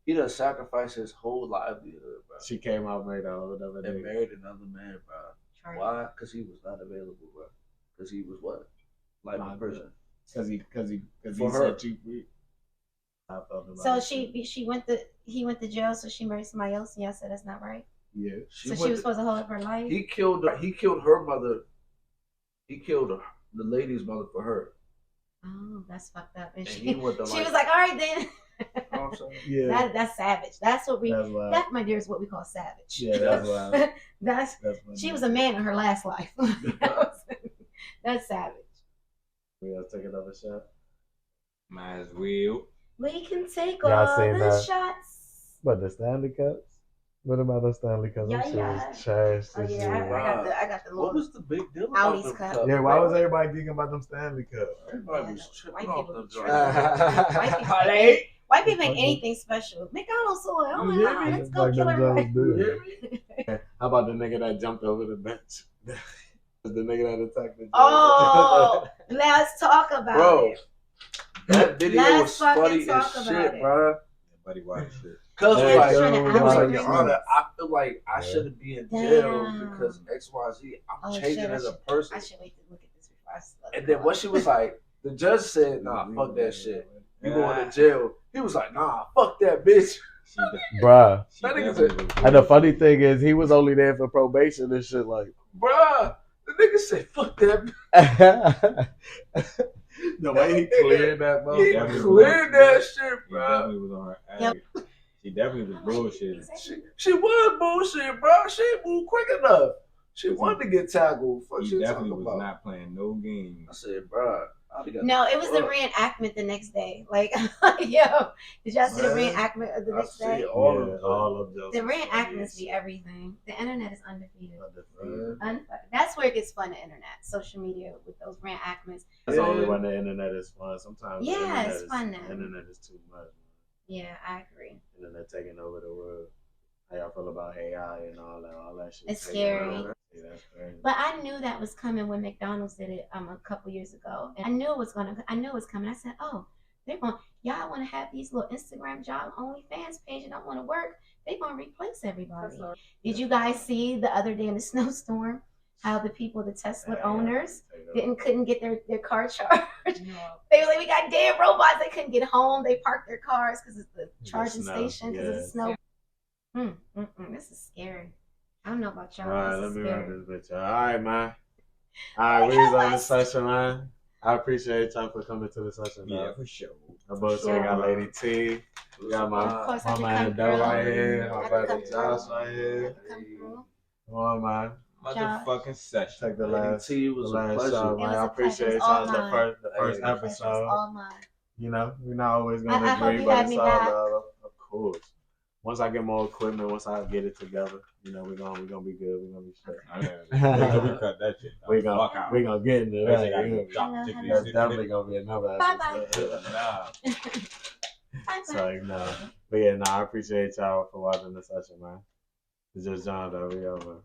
he done sacrificed his whole livelihood, bro. She came out made a whole other And nigga. married another man, bro. True. Why? Because he was not available, bro. Because he was what? Like Nah, a person. Cause he For her. said you. I felt about So it. he went to jail, so she married somebody else, and y'all said that's not right. Yeah. So she was supposed to hold up her life. He killed her mother. He killed her, the lady's mother for her. Oh, that's fucked up. And And she he went to was like, all right then. You know what I'm saying? Yeah. That's savage. That's what we. That's wild. That, my dear, is what we call savage. Yeah, that's wild. That's. That's funny. She was a man in her last life. That's savage. We gotta take another shot. Might as well. We can take Y'all all seen the that? shots. But the Stanley Cups? What about the Stanley Cups? Yeah, That shit yeah. was trash. Oh this yeah, year. I got the What little. was the big deal about Audis them cup. cups, Yeah, why bro? was everybody geeking about them Stanley Cups? Everybody was White tripping off people them be joints. tripping. White people ain't anything special. McDonald's soy. Oh my You hear god, me? let's It's go like kill them everybody. Jones do. You hear me? How about the nigga that jumped over the bench? The nigga that attacked the judge. Oh, let's talk about Bro, it. that video Let's was fucking funny as talk about shit, it. bro. Buddy, watch shit. Cause Yeah, like, sure, he was like, Your Damn. Honor, I feel like I Yeah. shouldn't be in jail Damn. because XYZ. I'm Oh, changing shit, as a person. I should wait to look at this before I sleep. And then what she was like, the judge said, nah, fuck that shit. You going to jail. He was like, nah, fuck that bitch. Bruh. She That nigga definitely was And the funny thing is, he was only there for probation and shit. Like, Bruh, the nigga said, fuck that bitch. the way he cleared that He motherfucker. cleared that shit, She bruh. definitely was on her ass. She definitely was bullshitting. She was bullshit, bro. She ain't moved quick enough. She wanted to get tackled. Fuck He she definitely talking was about. about? Not playing no games. I said, bro. No, it was the reenactment the next day. Like, yo, did y'all see the Man, reenactment of the I next see day? all Yeah, of all of those. The reenactments be everything. The internet is undefeated. them. That's where it gets fun. The internet, social media with those reenactments. That's only when the internet is fun. Sometimes the Yeah, internet it's is, fun the now. internet is too much. Yeah, I agree. Internet taking over the world. How y'all feel about AI and all that shit? It's taking scary. over. Yeah, that's crazy. But I knew that was coming when McDonald's did it a couple years ago, and I knew it was coming. I said, "Oh, y'all want to have these little Instagram job OnlyFans page and don't want to work? They're gonna replace everybody." Did you guys see the other day in the snowstorm how the people, the Tesla owners, couldn't get their car charged? They were like, "We got dead robots. They couldn't get home. They parked their cars because it's the charging snow, station because of the snow." This is scary. I don't know about y'all. All right, This let is me scary. run this bitch out. All right, man. All right, we was on the session, man. I appreciate y'all for coming to the session, Yeah, dog. for sure. My boss we got Lady T. We got Of my course, I had to man come Doe through. right here. I My had to brother come through. Josh right I here. had to come through. Come on, man. motherfucking session. Take the Lady last, T, it was the a last pleasure. show, It man. was I a pleasure. appreciate It's all y'all. The mine. first Hey. Pleasure was episode. all mine. You know, we're not always gonna I hope agree, you but had it's me all back. love, of course. Once I get more equipment, once I get it together, you know, we're gonna be good. We're gonna be straight. We cut that shit. We gonna get into that. Basically, You know, gotta drop That's definitely gonna be another Bye-bye. episode. Nah. Bye-bye. So no, but yeah, no, I appreciate y'all for watching the session, man. It's just John though. We over.